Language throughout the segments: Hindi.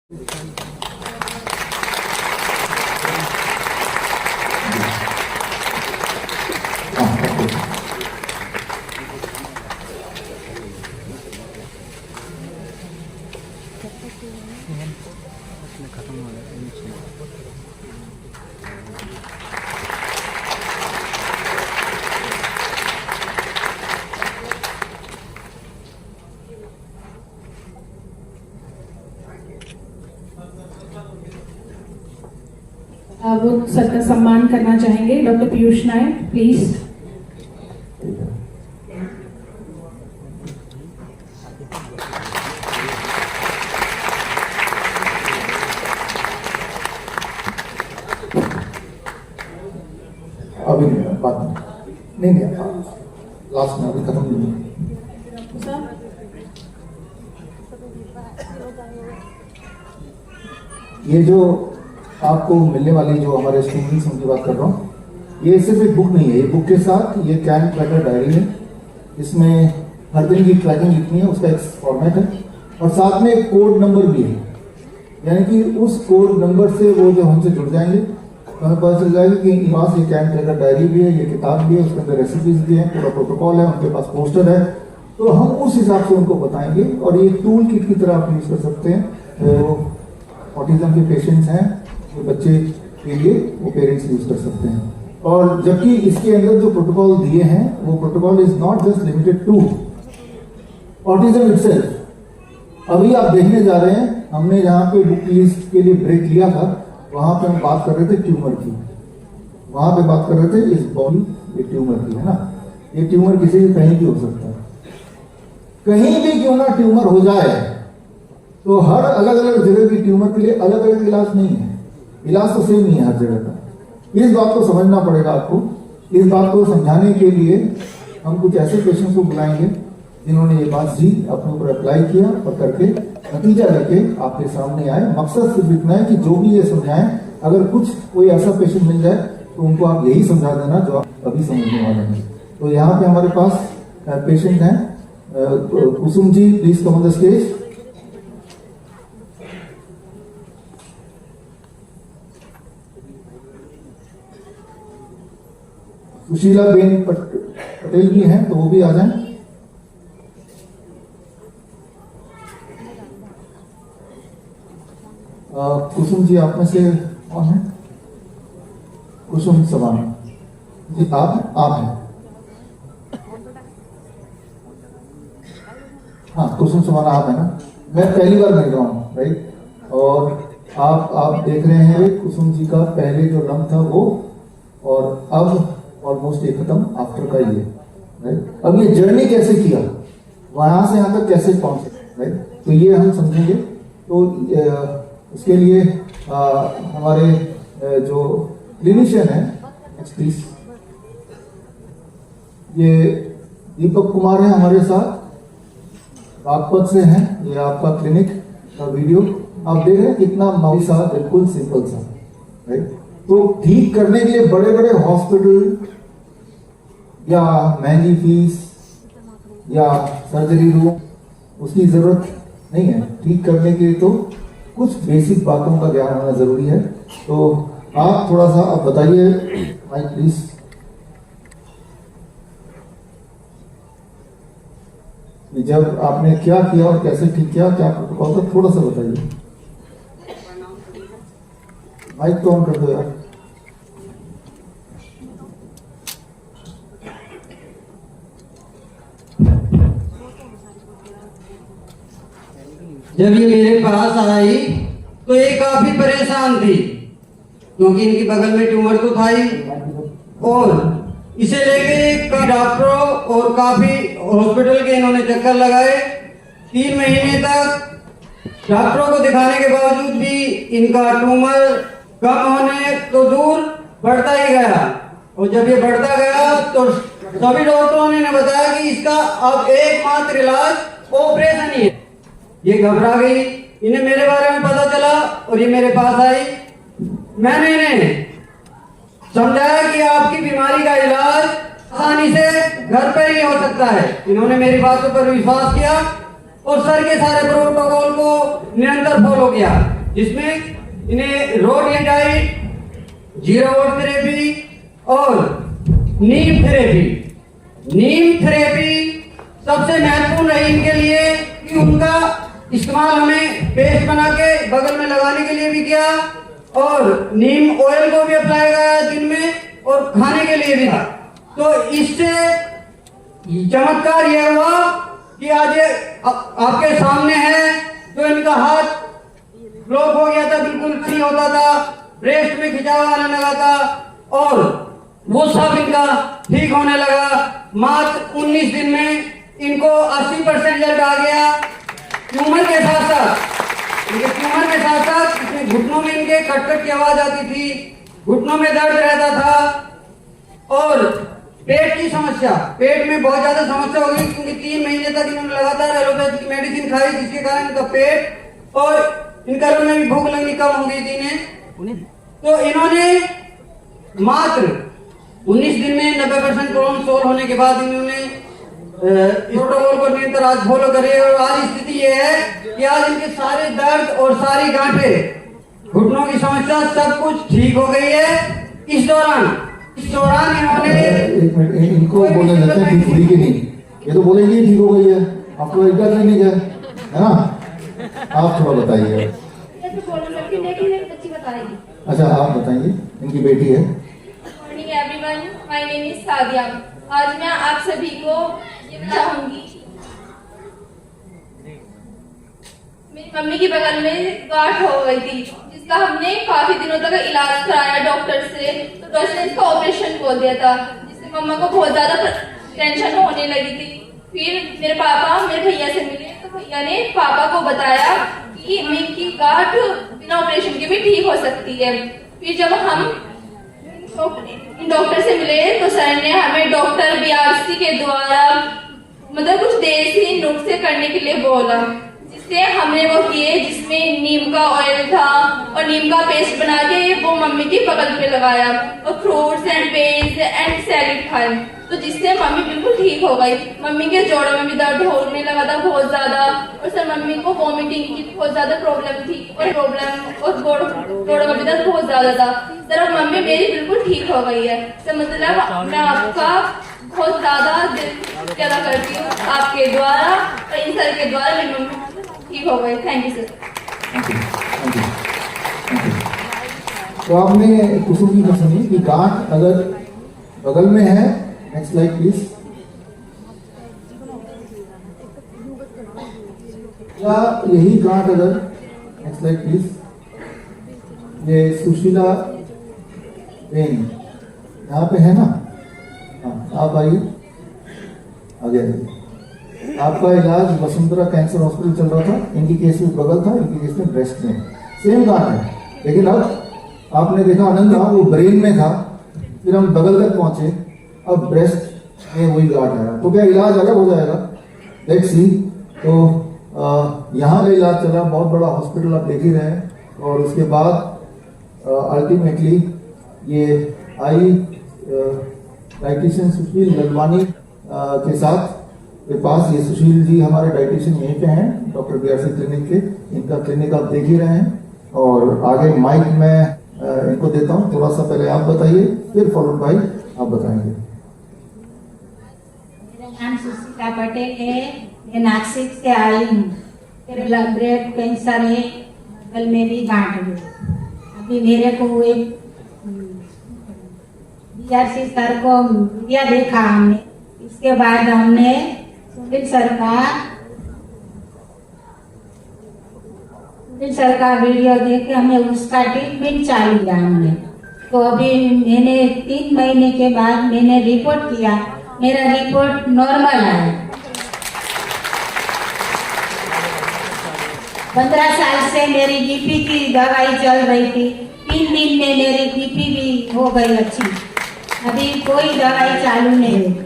खत्म हो गया। अब सर का सम्मान करना चाहेंगे डॉक्टर पीयूष नायक, प्लीज। अभी नहीं बात नहीं लास्ट में अभी खत्म नहीं। ये जो आपको मिलने वाली जो हमारे स्टूडेंट्स उनकी बात कर रहा हूँ, ये सिर्फ एक बुक नहीं है। ये बुक के साथ ये कैन ट्रैकर डायरी है, इसमें हर दिन की ट्रैकिंग लिखनी है, उसका एक फॉर्मेट है और साथ में एक कोड नंबर भी है। यानी कि उस कोड नंबर से वो जो हमसे जुड़ जाएंगे तो हमें पता चल जाएगा कि इनके पास ये कैन ट्रैकर डायरी भी है, ये किताब भी है, उसके अंदर रेसिपीज भी है, पूरा प्रोटोकॉल है, उनके पास पोस्टर है। तो हम उस हिसाब से उनको बताएंगे और ये टूल किट की तरह आप यूज कर सकते हैं। तो ऑटिज्म के पेशेंट्स हैं, जो बच्चे के लिए वो पेरेंट्स यूज कर सकते हैं। और जबकि इसके अंदर जो प्रोटोकॉल दिए हैं वो protocol is not just limited to autism itself. अभी आप देखने जा रहे हैं, हमने जहाँ पे बुक लिस्ट के लिए ब्रेक लिया था वहां पे हम बात कर रहे थे ट्यूमर की, वहां पे बात कर रहे थे इस बॉडी ये ट्यूमर की है ना। ये ट्यूमर किसी भी कहीं भी हो सकता है, कहीं भी क्यों ना ट्यूमर हो जाए तो हर अलग अलग जगह की ट्यूमर के लिए अलग अलग इलाज नहीं है, इलाज तो सेम नहीं है हर जगह का। इस बात को समझना पड़ेगा आपको। इस बात को समझाने के लिए हम कुछ ऐसे पेशेंट्स को बुलाएंगे जिन्होंने ये बात जी अपने ऊपर अप्लाई किया और करके नतीजा लेके आपके सामने आए। मकसद सिर्फ इतना है कि जो भी ये समझाएं, अगर कुछ कोई ऐसा पेशेंट मिल जाए तो उनको आप यही समझा देना जो आप अभी समझने वाले हैं। तो यहाँ पे हमारे पास पेशेंट हैं, Kusum ji please come on the stage. Sushila ben Patel भी हैं, तो वो भी आ जाएं। कुसुम जी आप में से कौन है? कुसुम सवान जी आप हैं? हाँ कुसुम सवान आप है ना। मैं पहली बार मिल रहा हूँ राइट। और आप देख रहे हैं कुसुम जी का पहले जो रंग था वो, और अब ऑलमोस्ट ये खत्म आफ्टर का ये राइट। अब ये जर्नी कैसे किया, वहां से यहाँ तक कैसे पहुंचे राइट, तो ये हम समझेंगे। तो इसके लिए हमारे जो क्लिनिशियन है प्लीज, ये दीपक कुमार है हमारे साथ, बागपत से हैं। ये आपका क्लिनिक का वीडियो आप देख रहे हैं, कितना मामूली सा बिल्कुल सिंपल सा राइट। तो ठीक करने के लिए बड़े बड़े हॉस्पिटल या महंगी फीस या सर्जरी रूम उसकी जरूरत नहीं है। ठीक करने के लिए तो कुछ बेसिक बातों का ज्ञान होना जरूरी है। तो आप थोड़ा सा आप बताइए माइक प्लीज। जब आपने क्या किया और कैसे ठीक किया, क्या प्रोटोकॉल था, थोड़ा सा बताइए। माइक तो ऑन कर दो यार। जब ये मेरे पास आई तो ये काफी परेशान थी, क्योंकि इनकी बगल में ट्यूमर तो था ही, और इसे लेके डॉक्टरों और काफी हॉस्पिटल के इन्होंने चक्कर लगाए। 3 महीने तक डॉक्टरों को दिखाने के बावजूद भी इनका ट्यूमर कम होने तो दूर बढ़ता ही गया। और जब ये बढ़ता गया तो सभी डॉक्टरों ने बताया कि इसका अब एकमात्र इलाज ऑपरेशन ही है। ये घबरा गई, इन्हें मेरे बारे में पता चला और ये मेरे पास आई। मैंने इन्हें समझाया कि आपकी बीमारी का इलाज आसानी से घर पर ही हो सकता है। इन्होंने मेरी बातों पर विश्वास किया और सर के सारे प्रोटोकॉल को निरंतर फॉलो किया। जिसमें इन्हें रोडियोडाइट, जीरो वोल्ट थेरेपी और नीम थेरेपी सबसे महत्वपूर्ण है इनके लिए कि उनका इस्तेमाल हमें पेस्ट बना के बगल में लगाने के लिए भी किया और नीम ऑयल को भी अप्लाई किया दिन में और खाने के लिए भी था। तो इससे चमत्कार यह हुआ कि आज ये आपके सामने है। जो इनका हाथ ब्लॉक हो गया था, बिल्कुल फ्री होता था, ब्रेस्ट में खिंचाव आने लगा था और वो सब इनका ठीक होने लगा। मात्र 19 दिन में इनको 80% रिजल्ट आ गया। ट्यूमर के साथ साथ घुटनों में इनके कट की आवाज आती थी, घुटनों में दर्द रहता था और पेट की समस्या, पेट में बहुत ज्यादा समस्या हो गई क्योंकि 3 महीने तक इन्होंने लगातार एलोपैथी की मेडिसिन खाई, जिसके कारण इनका पेट और इनका में भी भूख लगनी कम हो गई थी इन्हें। तो इन्होंने मात्र 19 दिन में 90% प्रॉब्लम सोल्व होने के बाद इन्होंने प्रोटोकॉल को निरंतर आज फॉलो करे और आज स्थिति ये है कि आज इनके सारे दर्द और सारी गांठें, घुटनों की समस्या सब कुछ ठीक हो गई है। इस दौरान इन्होंने एक मिनट, इनको बोलने लगता है ठीक हुई कि नहीं, ये तो बोलेंगे ठीक हो गई है, आपको इनका क्लिनिक है ना। आप थोड़ा बताइए। अच्छा आप बताइए, इनकी बेटी है। Morning everyone, my name is Sadia. आज मैं आप सभी को ये चाहूंगी, मेरी मम्मी के बगल में गांठ हो गई थी जिसका हमने काफी दिनों तक इलाज कराया डॉक्टर से। तो डॉक्टर ने इसका ऑपरेशन बोल दिया था, जिससे मम्मा को बहुत ज्यादा टेंशन होने लगी थी। फिर मेरे पापा मेरे भैया से मिले तो भैया ने पापा को बताया कि मम्मी की गांठ बिना ऑपरेशन के भी ठीक हो सकती है। फिर जब हम डॉक्टर से मिले तो सर ने हमें डॉक्टर बीआरसी के द्वारा मतलब कुछ देसी नुस्खे करने के लिए बोला, जिससे हमने वो किए, जिसमें नीम का ऑयल था और नीम का पेस्ट बना के वो मम्मी की बगल पे लगाया और fruits and veg and salad खाए, तो जिससे मम्मी बिल्कुल ठीक हो गई। मम्मी के जोड़ों में भी दर्द होने लगा था बहुत ज्यादा और सर मम्मी को वॉमिटिंग की बहुत ज्यादा प्रॉब्लम थी और जोड़ों में भी दर्द बहुत ज्यादा था। सर अब मम्मी मेरी बिल्कुल ठीक हो गई है। सर मतलब मैं आपका बहुत ज्यादा दिल अदा करती हूँ आपके द्वारा और इन सर के द्वारा मेरी मम्मी ठीक हो गई। Thank you sir. तो आपने कुसुम की बात सुनी कि गांठ अगर बगल में है, नेक्स्ट स्लाइड प्लीज, या यही गांठ अगर, नेक्स्ट स्लाइड प्लीज, ये सुशीला बेन यहाँ पे है ना। हाँ आप आइए, आगे आइए। आपका इलाज वसुंधरा कैंसर हॉस्पिटल चल रहा था, इनकी केस में बगल था, इनकी केस में ब्रेस्ट में, सेम गांठ है, लेकिन अब आपने देखा आनंद था वो ब्रेन में था, फिर हम बगल तक पहुंचे, अब ब्रेस्ट में वही गांठ आया, तो क्या इलाज अलग हो जाएगा? Let's see. तो यहाँ का इलाज चला, बहुत बड़ा हॉस्पिटल आप देख ही रहे हैं, और उसके बाद अल्टीमेटली ये आई डाइटिशियन सुशील ललवानी के साथ के पास। ये सुशील जी हमारे डाइटिशियन यहीं पे हैं, डॉक्टर बीआरसी क्लिनिक के, इनका क्लिनिक आप देख ही रहे हैं। और आगे माइक में इनको देता हूँ, थोड़ा सा पहले आप बताइए, फिर फॉलोड बाय आप बताएंगे। मेरा नाम सुशीला पटेल है, मैं नासिक से आई हूँ। ब्लड कैंसर है, बगल में भी गांठ है। अभी मेरे को एक बीआरसी सर को मीडिया देखा हमने, इसके बाद हमने सुनील सर का वीडियो देख के हमें उसका ट्रीटमेंट चालू किया हमने। तो अभी मैंने 3 महीने के बाद मैंने रिपोर्ट किया, मेरा रिपोर्ट नॉर्मल आया। 15 साल से मेरी बीपी की दवाई चल रही थी, 3 दिन में मेरी बीपी भी हो गई अच्छी, अभी कोई दवाई चालू नहीं है।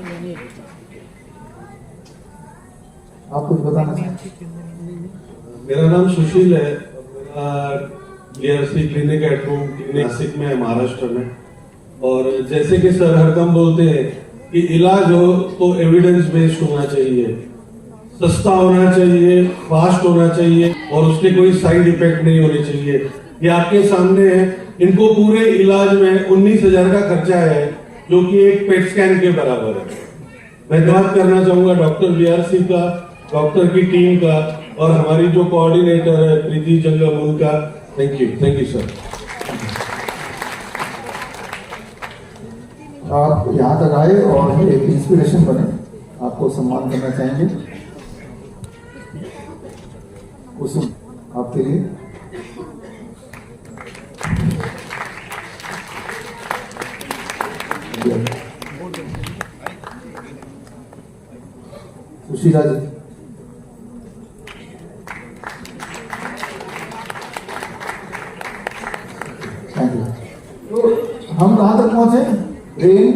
आप कुछ बताना चाहते? मेरा नाम सुशील है, मेरा BRC clinic at home clinic Nashik में है, महाराष्ट्र में। और जैसे कि सर हरदम बोलते हैं कि इलाज हो तो एविडेंस बेस्ड होना चाहिए। सस्ता होना चाहिए, फास्ट होना चाहिए और उसके कोई साइड इफेक्ट नहीं होने चाहिए। ये आपके सामने है। इनको पूरे इलाज में 19,000 का खर्चा है, जो कि एक पेट स्कैन के बराबर है। मैं धन्यवाद करना चाहूंगा डॉक्टर बीआरसी का, डॉक्टर की टीम का और हमारी जो कोऑर्डिनेटर है प्रीति जंगम, उनका थैंक यू सर। आप यहाँ तक आए और एक इंस्पिरेशन बने, आपको सम्मान करना चाहेंगे। कुसुम आपके लिए। सुशीला जी। Thank you. तो हम कहाँ तक पहुंचे? ब्रेन,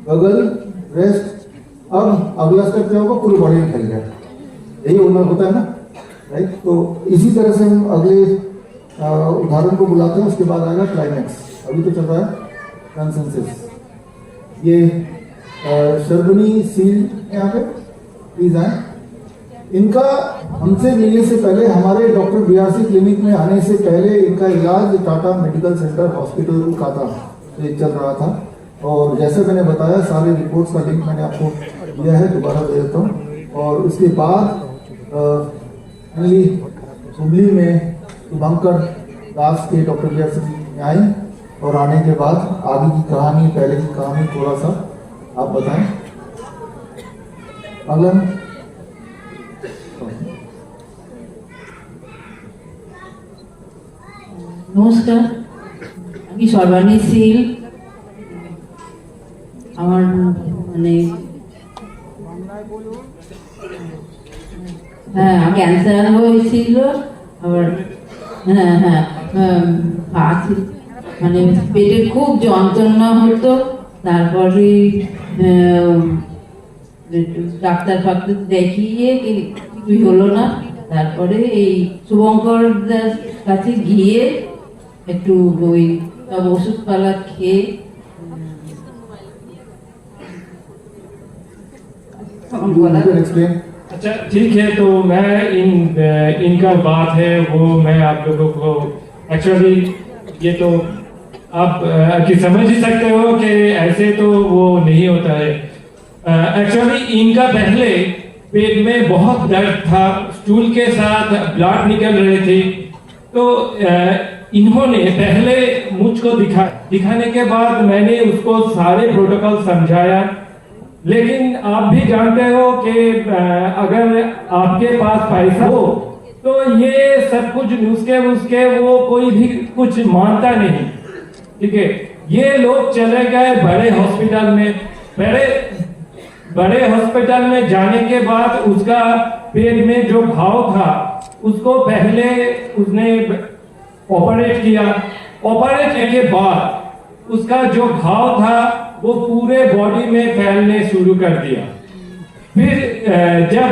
बगल, ब्रेस्ट। अब अगला स्टेप क्या होगा? पूरी बॉडी में फैल जाए। यही होता है ना, राइट? तो इसी तरह से हम अगले उदाहरण को बुलाते हैं। उसके बाद आएगा क्लाइमैक्स। अभी तो चल रहा है कंसेंसस। ये शर्वनी सील यहाँ पे प्लीज आए। इनका हमसे मिलने से पहले, हमारे डॉक्टर बीआरसी क्लिनिक में आने से पहले इनका इलाज टाटा मेडिकल सेंटर हॉस्पिटल का था, ये चल रहा था। और जैसे मैंने बताया, सारे रिपोर्ट्स का लिंक मैंने आपको दिया है, दोबारा दे देता हूँ। और उसके बाद हुबली में शुभंकर दास के डॉक्टर बीआरसी में आई और आने के बाद आगे की कहानी, पहले की कहानी थोड़ा सा आप बताएं। अगला নমস্কার, আমি সর্বাণী শীল। আমার মানে হ্যাঁ, ক্যান্সার হয়েছিল। আবার মানে পেটে খুব যন্ত্রণা হতো। তারপরে ডাক্তার ফাক্তার দেখিয়ে কিছুই হলো না। তারপরে এই শুভঙ্কর দাস কাছে গিয়ে একটু ওই সব ওষুধপালা খেয়ে अच्छा ठीक है। तो मैं इनका बात है वो मैं आप लोगों को एक्चुअली ये तो आप कि समझ ही सकते हो कि ऐसे तो वो नहीं होता है। एक्चुअली इनका पहले पेट में बहुत दर्द था, स्टूल के साथ ब्लड निकल रहे थे। तो इन्होंने पहले मुझको दिखाने के बाद मैंने उसको सारे प्रोटोकॉल समझाया। लेकिन आप भी जानते हो कि अगर आपके पास पैसा हो तो ये सब कुछ नुस्खे वुस्खे वो कोई भी कुछ मानता नहीं, ठीक है। ये लोग चले गए बड़े हॉस्पिटल में। बड़े हॉस्पिटल में जाने के बाद उसका पेट में जो घाव था उसको पहले उसने ऑपरेट किया। ऑपरेट के बाद उसका जो घाव था वो पूरे बॉडी में फैलने शुरू कर दिया। फिर जब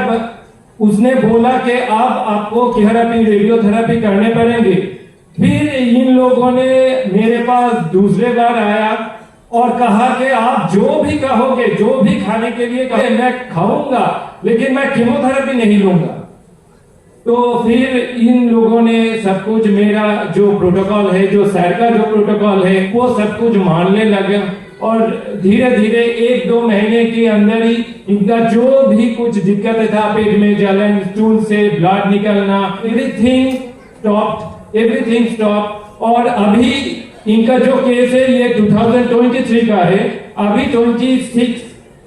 उसने बोला कि अब आपको थेरेपी, रेडियोथेरेपी करने पड़ेंगे, फिर इन लोगों ने मेरे पास दूसरे बार आया और कहा कि आप जो भी कहोगे, जो भी खाने के लिए कहे मैं खाऊंगा, लेकिन मैं कीमोथेरेपी नहीं लूंगा। तो फिर इन लोगों ने सब कुछ मेरा जो प्रोटोकॉल है, जो सर का जो प्रोटोकॉल है, वो सब कुछ मानने लगे। और धीरे धीरे 1-2 महीने के अंदर ही इनका जो भी कुछ दिक्कत था, पेट में जलन, स्टूल से ब्लड निकलना, एवरीथिंग स्टॉप। और अभी इनका जो केस है ये 2023 का है, अभी 26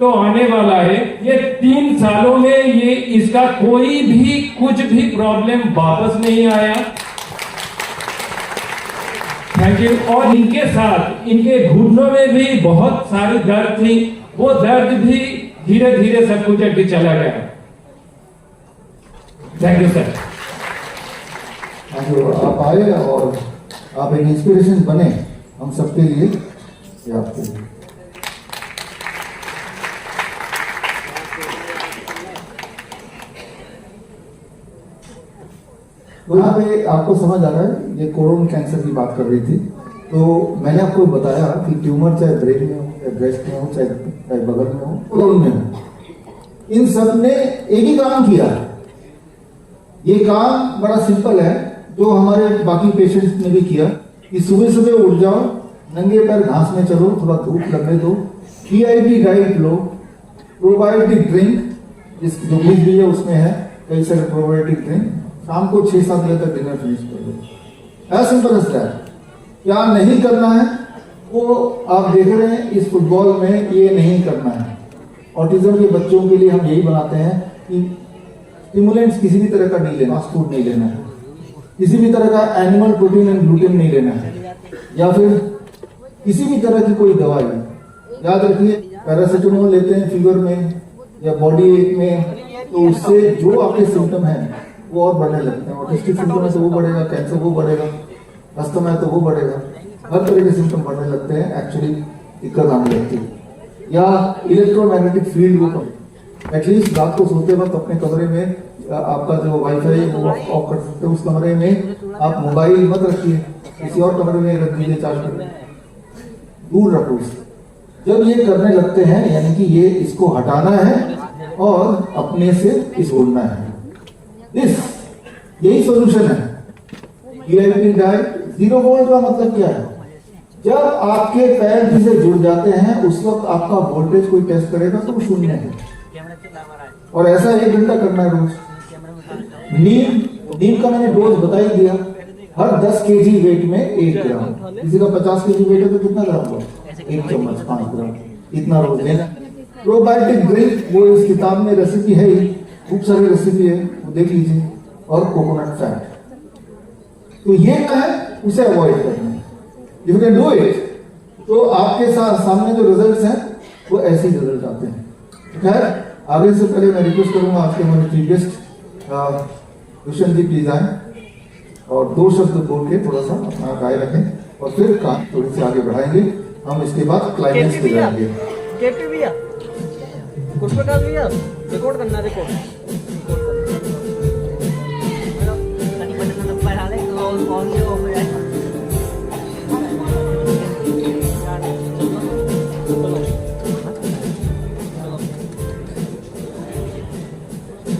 तो आने वाला है। ये 3 सालों में ये इसका कोई भी कुछ भी प्रॉब्लम वापस नहीं आया। Thank you. और इनके साथ इनके घुटनों में भी बहुत सारी दर्द थी, वो दर्द भी धीरे धीरे सब कुछ अटके चला गया। Thank you sir. आप आए और आप एक इंस्पिरेशन बने हम सबके लिए, आपके लिए। तो यहाँ पे आपको समझ आ रहा है, ये कोलोन कैंसर की बात कर रही थी। तो मैंने आपको बताया कि ट्यूमर चाहे ब्रेन में हो, चाहे ब्रेस्ट में हो, चाहे बगल में हो, कोलोन में हो। इन सब ने एक ही काम किया। ये काम बड़ा सिंपल है जो हमारे बाकी पेशेंट्स ने भी किया कि सुबह सुबह उठ जाओ, नंगे पैर घास में चलो, थोड़ा धूप लगने दो, PIP डाइट लो, प्रोबायोटिक ड्रिंक जो भी है उसमें है कई सारे प्रोबायोटिक ड्रिंक, शाम को 6-7 बजे तक डिनर फिनिश कर दो। As simple as that. क्या नहीं करना है वो आप देख रहे हैं इस फुटबॉल में, ये नहीं करना है। ऑटिज्म के बच्चों के लिए हम यही बनाते हैं कि स्टिमुलेंट्स किसी भी तरह का नहीं लेना, फास्ट फूड नहीं लेना है, किसी भी तरह का एनिमल प्रोटीन एंड ग्लूटेन नहीं लेना है, या फिर किसी भी तरह की कोई दवाई। याद रखिए, पैरासिटामोल लेते हैं फीवर में या बॉडी एक में, तो उससे जो आपके सिम्टम हैं वो और बढ़ने लगते हैं। ऑटिस्टिक सिम्टम है तो वो बढ़ेगा, कैंसर वो बढ़ेगा, अस्थमा है तो वो बढ़ेगा, हर तरह के सिम्टम बढ़ने लगते हैं, एक्चुअली दिक्कत आने लगती है। या इलेक्ट्रोमैग्नेटिक फील्ड वो एटलीस्ट रात को सोते वक्त अपने कमरे में आपका जो वाईफाई है वो ऑफ कर सकते हो। उस कमरे में आप मोबाइल मत रखिए, किसी और कमरे में रख दीजिए, चार्ज कर दूर रखो उससे। जब ये करने लगते हैं यानी कि ये इसको हटाना है और अपने से छोड़ना है, यही सोल्यूशन है। PIP diet. 0 वोल्ट का मतलब क्या है? जब आपके पैर से जुड़ जाते हैं उस वक्त आपका वोल्टेज कोई टेस्ट करेगा तो वो 0 है, और ऐसा 1 घंटा करना है रोज। नीम का मैंने डोज बता ही दिया, हर 10 kg वेट में 1 ग्राम। किसी का 50 kg वेट है तो कितना ग्राम हुआ? 1 चम्मच 5 ग्राम, इतना रोज लेना। प्रोबायोटिक ड्रिंक वो इस किताब में रेसिपी है ही, खूब सारी रेसिपी है, वो देख लीजिए। और कोकोनट फैट, तो ये क्या है, उसे अवॉइड करना है। यू कैन डू इट, तो आपके सामने जो रिजल्ट्स हैं वो ऐसे ही रिजल्ट आते हैं। खैर, आगे से पहले मैं रिक्वेस्ट करूंगा आज के हमारे chief guest Dushyant ji please आए और 2 शब्द बोल के थोड़ा सा अपना राय रखें और फिर काम थोड़ी सी आगे बढ़ाएंगे। हम इसके बाद क्लाइमेक्स पे जाएंगे। केपी भैया, पुष्पकाश भैया, रिकॉर्ड करना, रिकॉर्ड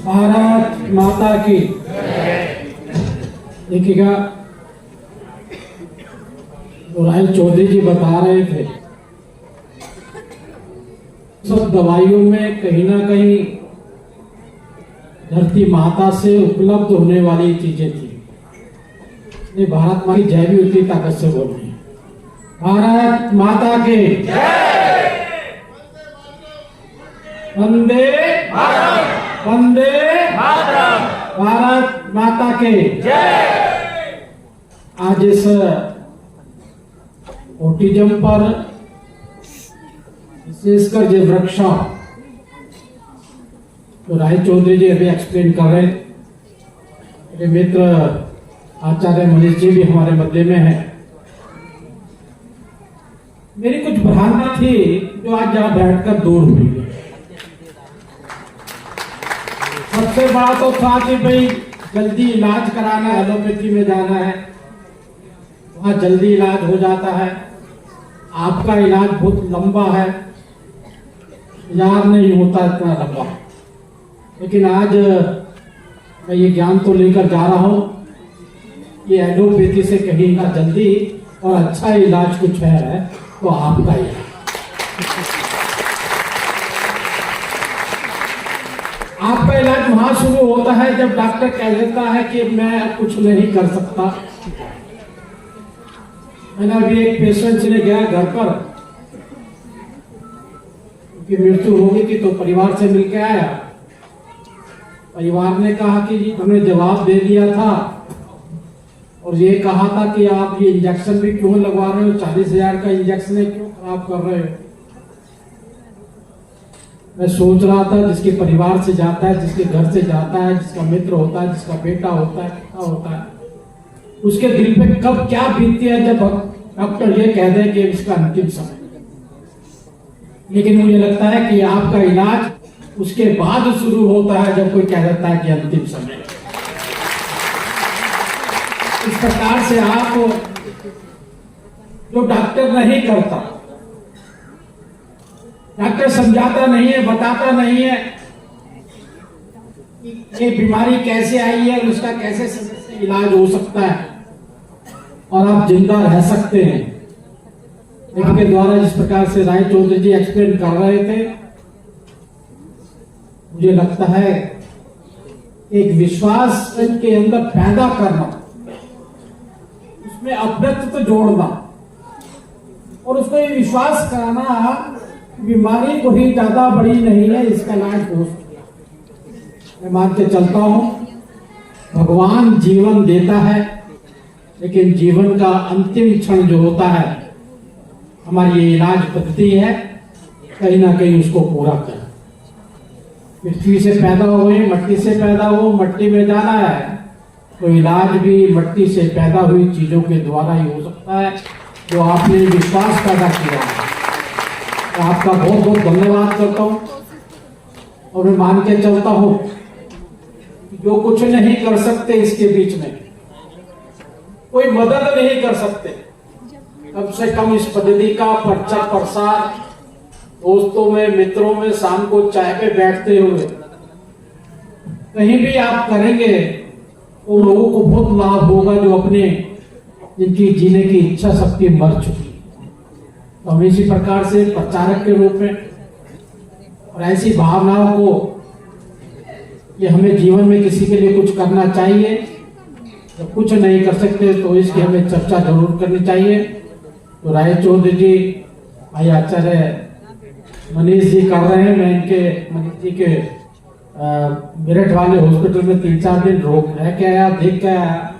भारत माता की। देखिएगा, राय चौधरी जी बता रहे थे सब दवाइयों में कहीं ना कहीं धरती माता से उपलब्ध होने वाली चीजें थी। ये भारत माता की जय भी उतनी ताकत से बोल रही है। भारत माता के वंदे वंदे भारत माता के आज इस ऑटिज्म पर विशेषकर जो वर्कशॉप तो राय चौधरी जी अभी एक्सप्लेन कर रहे, मेरे मित्र आचार्य मनीष जी भी हमारे मध्य में है। मेरी कुछ भ्रांति थी जो आज यहाँ बैठकर दूर हुई है। सबसे बड़ा तो था कि भाई जल्दी इलाज कराना है, एलोपैथी में जाना है, वहां जल्दी इलाज हो जाता है। आपका इलाज बहुत लंबा है, इलाज नहीं होता इतना लंबा। लेकिन आज मैं ये ज्ञान तो लेकर जा रहा हूं, ये एलोपैथी से कहीं का जल्दी और अच्छा इलाज कुछ है तो आपका ही। आपका इलाज वहां शुरू होता है जब डॉक्टर कह देता है कि मैं कुछ नहीं कर सकता। मैंने अभी एक पेशेंट ने गया घर पर, उनकी मृत्यु हो गई थी तो परिवार से मिलकर आया। परिवार ने कहा कि जी हमने जवाब दे दिया था और ये कहा था कि आप ये इंजेक्शन भी क्यों लगवा रहे हो, 40,000 का इंजेक्शन है, क्यों खराब कर रहे हो। मैं सोच रहा था जिसके परिवार से जाता है, जिसके घर से जाता है, जिसका मित्र होता है, जिसका बेटा होता है, पिता होता है, उसके दिल पे कब क्या बीतती है जब डॉक्टर ये कह दे कि इसका अंतिम समय। लेकिन मुझे लगता है कि आपका इलाज उसके बाद शुरू होता है जब कोई कह देता है कि अंतिम समय। इस प्रकार से आप जो डॉक्टर नहीं करता, डॉक्टर समझाता नहीं है, बताता नहीं है, कि ये बीमारी कैसे आई है और उसका कैसे से इलाज हो सकता है और आप जिंदा रह सकते हैं। इनके द्वारा जिस प्रकार से राय चौधरी जी एक्सप्लेन कर रहे थे, मुझे लगता है एक विश्वास इनके अंदर पैदा करना, उसमें अपनत्व जोड़ना और उसको ये विश्वास कराना बीमारी कोई ज्यादा बड़ी नहीं है, इसका इलाज हो सकता है। मैं मान के चलता हूं भगवान जीवन देता है, लेकिन जीवन का अंतिम क्षण जो होता है हमारी ये इलाज पद्धति है, कहीं ना कहीं उसको पूरा करें। पृथ्वी से पैदा हुए, मट्टी से पैदा हो, मट्टी में जाना है, तो इलाज भी मट्टी से पैदा हुई चीजों के द्वारा ही हो सकता है, जो आपने विश्वास पैदा किया है। तो आपका बहुत बहुत धन्यवाद करता हूं और मैं मान के चलता हूं जो कुछ नहीं कर सकते इसके बीच में, कोई मदद नहीं कर सकते, कम से कम इस पद्धति का प्रचार प्रसार दोस्तों में, मित्रों में, शाम को चाय पे बैठते हुए कहीं भी आप करेंगे तो लोगों को बहुत लाभ होगा जो अपने जिनकी जीने की इच्छा शक्ति मर चुकी। तो हम इसी प्रकार से प्रचारक के रूप में और ऐसी भावनाओं को कि हमें जीवन में किसी के लिए कुछ करना चाहिए, जब कुछ नहीं कर सकते तो इसकी हमें चर्चा जरूर करनी चाहिए। तो राय चौधरी जी, भाई आचार्य मनीष जी कर रहे हैं। मैं इनके मनीष जी के मेरठ वाले हॉस्पिटल में 3-4 दिन रह के आया, देख के आया,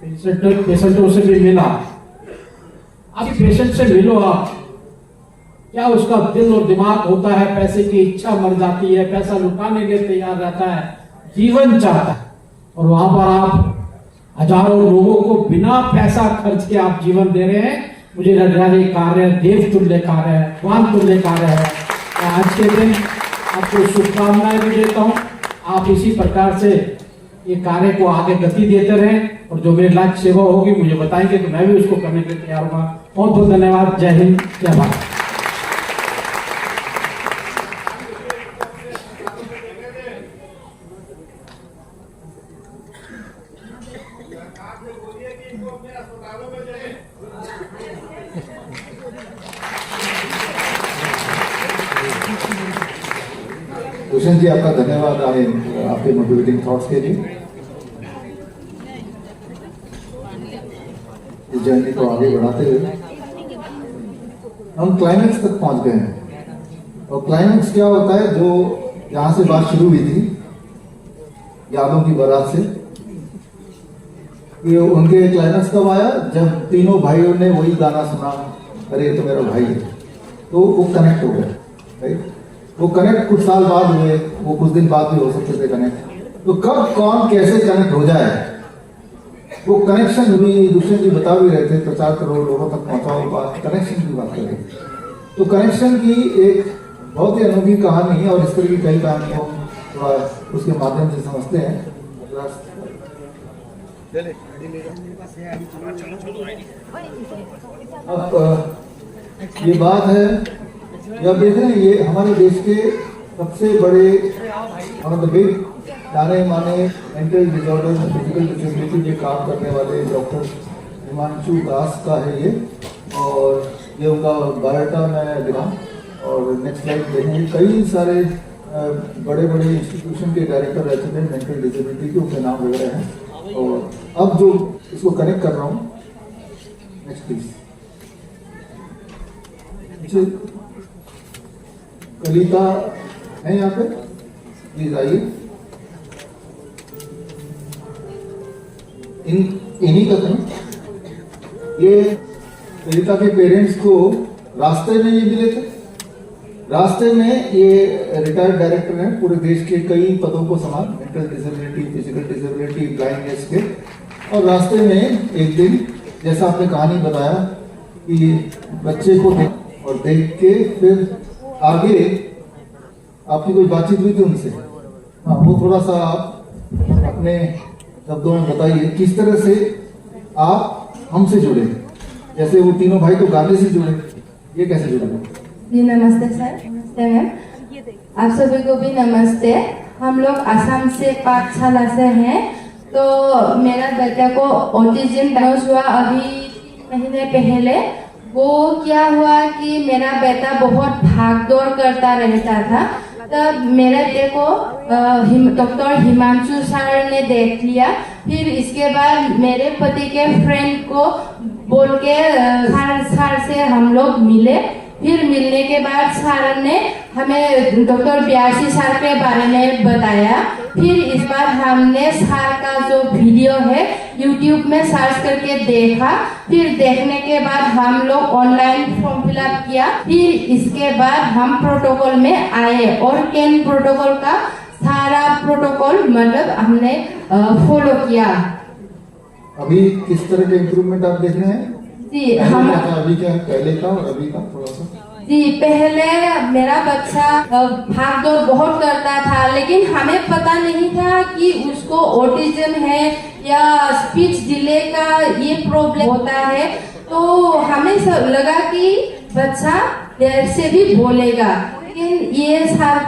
पेशेंटों से भी मिला। आप पेशेंट से मिलो, आप क्या उसका दिल और दिमाग होता है, पैसे की इच्छा मर जाती है, पैसा लुटाने के तैयार रहता है, जीवन चाहता है, और वहां पर आप हजारों लोगों को बिना पैसा खर्च के आप जीवन दे रहे हैं। मुझे लग रहा है कार्य देव तुल्य कार्य है, भगवान तुल्य कार्य है। आज के दिन आपको शुभकामनाएं भी देता हूँ। आप इसी प्रकार से ये कार्य को आगे गति देते रहें और जो मेरी लाख सेवा होगी मुझे बताएंगे तो मैं भी उसको करने के लिए तैयार हूँ। बहुत बहुत धन्यवाद। जय हिंद, जय भारत। भूषण जी, आपका धन्यवाद आपके मोटिवेटिंग थॉट्स के लिए। इस जर्नी को आगे बढ़ाते हुए हम क्लाइमेक्स तक पहुंच गए हैं। और क्लाइमेक्स क्या होता है, जो यहाँ से बात शुरू हुई थी यादों की बारात से, ये उनके क्लाइमेक्स कब आया, जब तीनों भाइयों ने वही गाना सुना, अरे ये तो मेरा भाई है, तो वो कनेक्ट हो गए। राइट, वो कनेक्ट कुछ साल बाद हुए, वो कुछ दिन बाद भी हो सकते थे कनेक्ट। तो कब कौन कैसे कनेक्ट हो जाए, वो कनेक्शन भी दुष्यंत जी बता भी रहे थे, 50 करोड़ लोगों तक पहुंचाओ, बात कनेक्शन की बात करें तो कनेक्शन की एक बहुत ही अनोखी कहानी है। और इस तरह की कई कहानियों थोड़ा उसके माध्यम से समझते हैं। अब ये बात है, जब देख रहे हैं ये हमारे देश के सबसे बड़े बिग जाने माने मेंटल डिसऑर्डर, फिजिकल डिसेबिलिटी के काम करने वाले डॉक्टर हिमांशु दास का है ये, और ये उनका बायोडाटा मैं दिखा। और नेक्स्ट स्लाइड देखेंगे, कई सारे बड़े बड़े इंस्टीट्यूशन के डायरेक्टर रह चुके हैं मेंटल डिसेबिलिटी के, उनके नाम वगैरह हैं। और अब जो इसको कनेक्ट कर रहा हूँ, नेक्स्ट प्लीज। कलिता है यहाँ पे, प्लीज आइए। इन्हीं का था, ये कलिता के पेरेंट्स को रास्ते में ये मिले थे। रास्ते में ये रिटायर्ड डायरेक्टर हैं, पूरे देश के कई पदों को संभाल, mental disability, physical disability, blindness के। और रास्ते में एक दिन, जैसा आपने कहानी बताया कि बच्चे को देख और देख के फिर आगे आपकी कोई बातचीत हुई थी उनसे, हाँ, वो थोड़ा सा आप अपने शब्दों में बताइए, किस तरह से आप हमसे जुड़े। जैसे वो तीनों भाई तो गाने से जुड़े, ये कैसे जुड़े? जी नमस्ते सर। नमस्ते मैम, आप सभी को भी नमस्ते। हम लोग असम से पाठशाला से हैं। तो मेरा बेटा को ऑटिज्म डायग्नोज हुआ अभी 3 महीने पहले। वो क्या हुआ कि मेरा बेटा बहुत भाग दौड़ करता रहता था। तब मेरे बेटे को डॉक्टर हिमांशु सर ने देख लिया। फिर इसके बाद मेरे पति के फ्रेंड को बोल के सर से हम लोग मिले। फिर मिलने के बाद सर ने हमें डॉक्टर बियासी सर के बारे में बताया। फिर इस बार हमने सर का जो वीडियो है YouTube में सर्च करके देखा। फिर देखने के बाद हम लोग ऑनलाइन फॉर्म फिलअप किया। फिर इसके बाद हम प्रोटोकॉल में आए और कैन प्रोटोकॉल का सारा प्रोटोकॉल मतलब हमने फॉलो किया। अभी किस तरह के इम्प्रूवमेंट आप देख रहे हैं? जी हम अभी क्या पहले का और अभी का थोड़ा सा? जी पहले मेरा बच्चा भाग दौड़ बहुत करता था, लेकिन हमें पता नहीं था कि उसको ऑटिज्म है या स्पीच डिले का ये प्रॉब्लम होता है। तो हमें लगा कि बच्चा देर से भी बोलेगा, लेकिन ये सर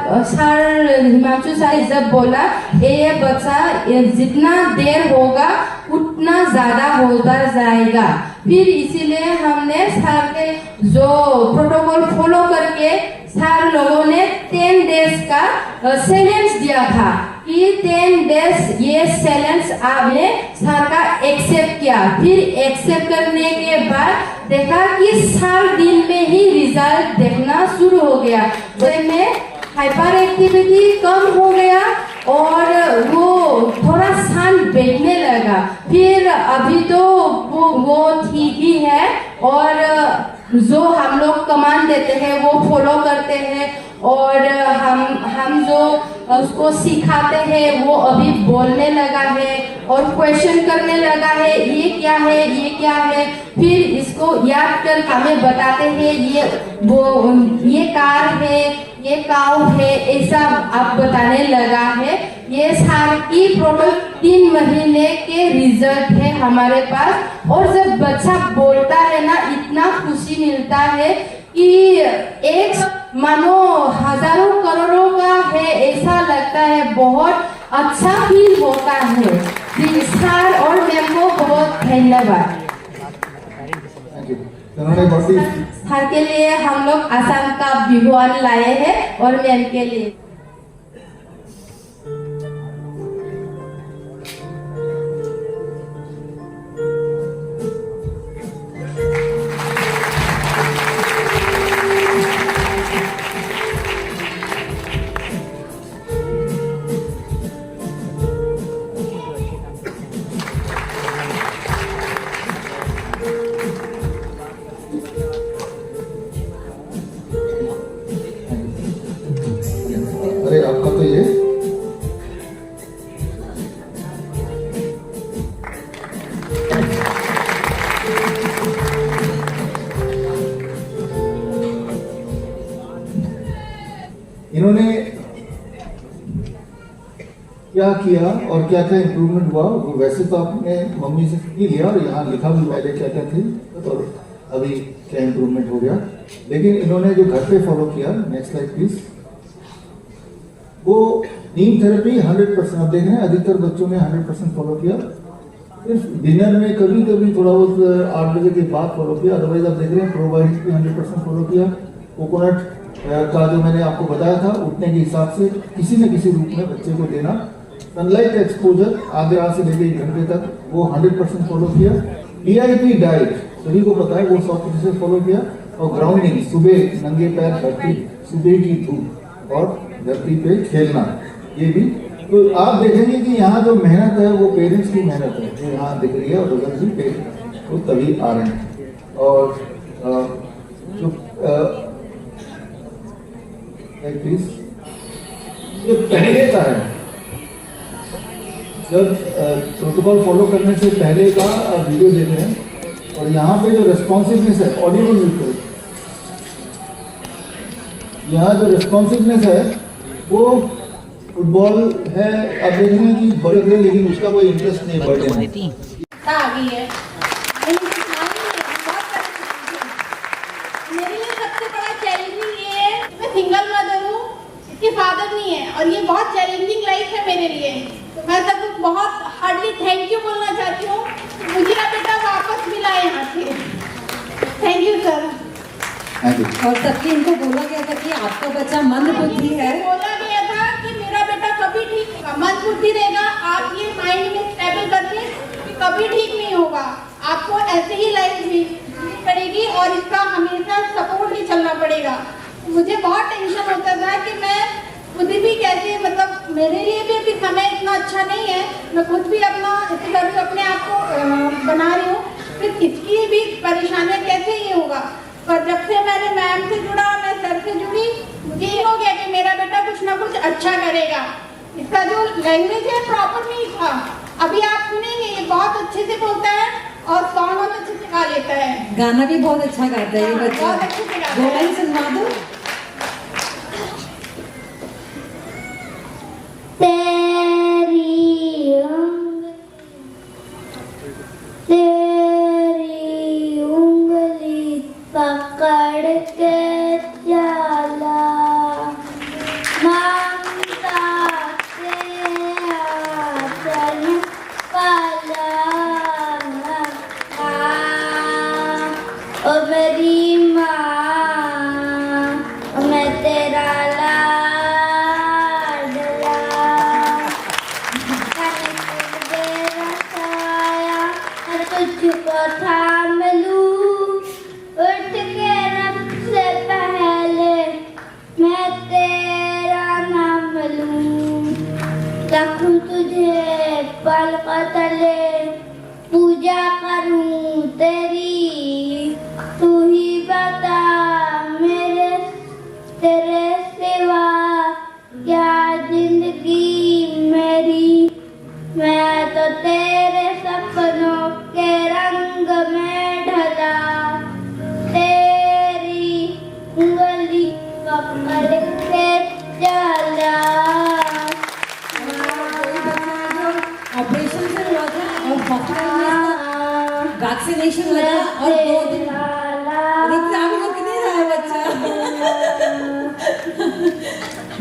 हिमांशु सर जब बोला ये बच्चा जितना देर होगा उतना ज्यादा होता जाएगा। फिर इसीलिए हमने सर के जो प्रोटोकॉल फॉलो करके सर लोगों ने 10 डेज का चैलेंज दिया था कि 10 डेज ये चैलेंज आपने सर का एक्सेप्ट किया। फिर एक्सेप्ट करने के बाद देखा कि 7 दिन में ही रिजल्ट देखना शुरू हो गया। में हाइपर एक्टिविटी कम हो गया और वो थोड़ा शांत बैठने लगा। फिर अभी तो वो ठीक ही है और जो हम लोग कमांड देते हैं वो फॉलो करते हैं और हम जो उसको सिखाते हैं वो अभी बोलने लगा है और क्वेश्चन करने लगा है, ये क्या है, ये क्या है। फिर इसको याद कर हमें बताते हैं ये कार है, ये काऊ है, ऐसा आप बताने लगा है। ये सारी प्रोडक्ट 3 महीने के रिजल्ट है हमारे पास। और जब बच्चा बोलता है ना इतना खुशी मिलता है कि एक मानो हजारों करोड़ों का है ऐसा लगता है, बहुत अच्छा फील होता है। सर और मैम को बहुत धन्यवाद। सर के लिए हम लोग असम का विहुआन लाए हैं और मैम के लिए आपका तो ये इन्होंने क्या किया और क्या क्या इम्प्रूवमेंट हुआ वो वैसे तो आपने मम्मी से ही लिया और यहाँ लिखा भी पहले क्या क्या थी और अभी क्या इम्प्रूवमेंट हो गया। लेकिन इन्होंने जो घर पे फॉलो किया, नेक्स्ट स्लाइड प्लीज, वो नीम थेरेपी 100% आप देख रहे हैं अधिकतर बच्चों ने 100% फॉलो किया। सिर्फ डिनर में कभी कभी थोड़ा बहुत 8 बजे के बाद फॉलो किया, अदरवाइज आप देख रहे हैं प्रोबायोटिक भी 100% फॉलो किया। कोकोनट का जो मैंने आपको बताया था उठने के हिसाब से किसी न किसी रूप में बच्चे को देना। सनलाइट एक्सपोजर आधे रात से लेकर 1 घंटे तक वो 100% फॉलो किया। DIP डाइट सभी को पता है वो 100% फॉलो किया। और ग्राउंडिंग सुबह नंगे पैर धरती, सुबह की धूप और धरती पे खेलना, ये भी। तो आप देखेंगे कि यहाँ जो मेहनत है वो पेरेंट्स की मेहनत है जो यहाँ दिख रही है और रिजल्ट भी पेरेंट्स तो तभी आ रहे हैं। और जो प्लीज जो पहले का है, जब प्रोटोकॉल फॉलो करने से पहले का वीडियो देख रहे हैं और यहाँ पे जो रेस्पॉन्सिवनेस है ऑडियो में, यहाँ जो रेस्पॉन्सिवनेस है वो फुटबॉल है। आप देख रहे हैं कि बड़े हैं लेकिन उसका कोई इंटरेस्ट नहीं बर्थडे में मेरे लिए सबसे बड़ा चैलेंजिंग ये है, मैं सिंगल मदर हूँ, इसके फादर नहीं है और ये बहुत चैलेंजिंग थैंक यू। और तब इनको बोला गया था कि आपका बच्चा मंदबुद्धि है। बोला गया था कि मेरा बेटा कभी ठीक होगा, मंदबुद्धि रहेगा। आप ये माइंड में स्टेबल करके कि कभी ठीक नहीं होगा, आपको ऐसे ही लाइफ जीनी पड़ेगी और इसका हमेशा सपोर्ट ही चलना पड़ेगा। मुझे बहुत टेंशन होता था कि मैं खुद भी कैसे, मतलब मेरे लिए भी अभी समय इतना अच्छा नहीं है, मैं खुद भी अपना अपने आप को बना रही हूँ, फिर इसकी भी परेशानियाँ कैसे ये होगा। पर जब से मैंने मैम से जुड़ा, मैं सर से जुड़ी, मुझे ये हो गया कि मेरा बेटा कुछ ना कुछ अच्छा करेगा। इसका जो लैंग्वेज है प्रॉपर नहीं था, अभी आप सुनेंगे ये बहुत अच्छे से बोलता है और सॉन्ग बहुत अच्छे से गा लेता है, गाना भी बहुत अच्छा गाता है ये बच्चा। बहुत अच्छे से गाता दो है। लाइन सुनवा दो। तेरी उंगली पकड़ के चला, ममता से आंचल पाला, ओ मेरी माँ, मैं तेरा तुझको थाम लूं, उठ के रब से पहले मैं तेरा नाम लूं, रखूं तुझे पलकों तले, पूजा करूं तेरी, तू ही बता मेरे तेरे सिवा क्या जिंदगी मेरी, मैं तो तेरे सपनों के रंग में ढला, तेरी उंगली पकड़ के चला। ऑपरेशन से हुआ था और हॉस्पिटल में वैक्सीनेशन लगा और 2 दिन नहीं रहा बच्चा।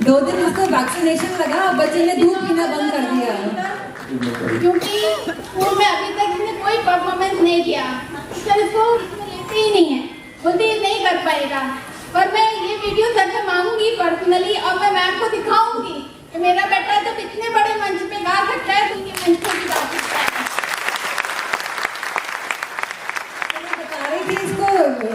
2 दिन उसको वैक्सीनेशन लगा और बच्चे ने दूध पीना बंद कर दिया क्योंकि स्कूल में अभी तक इसने कोई परफॉर्मेंस नहीं किया, सर इसको लेते ही नहीं है, बोलते ये नहीं कर पाएगा। पर मैं ये वीडियो सर से मांगूंगी पर्सनली और मैं मैम को दिखाऊंगी कि मेरा बेटा जब इतने बड़े मंच पे गा सकता है तो उनके मंच पे भी गा सकता है। बता रही थी इसको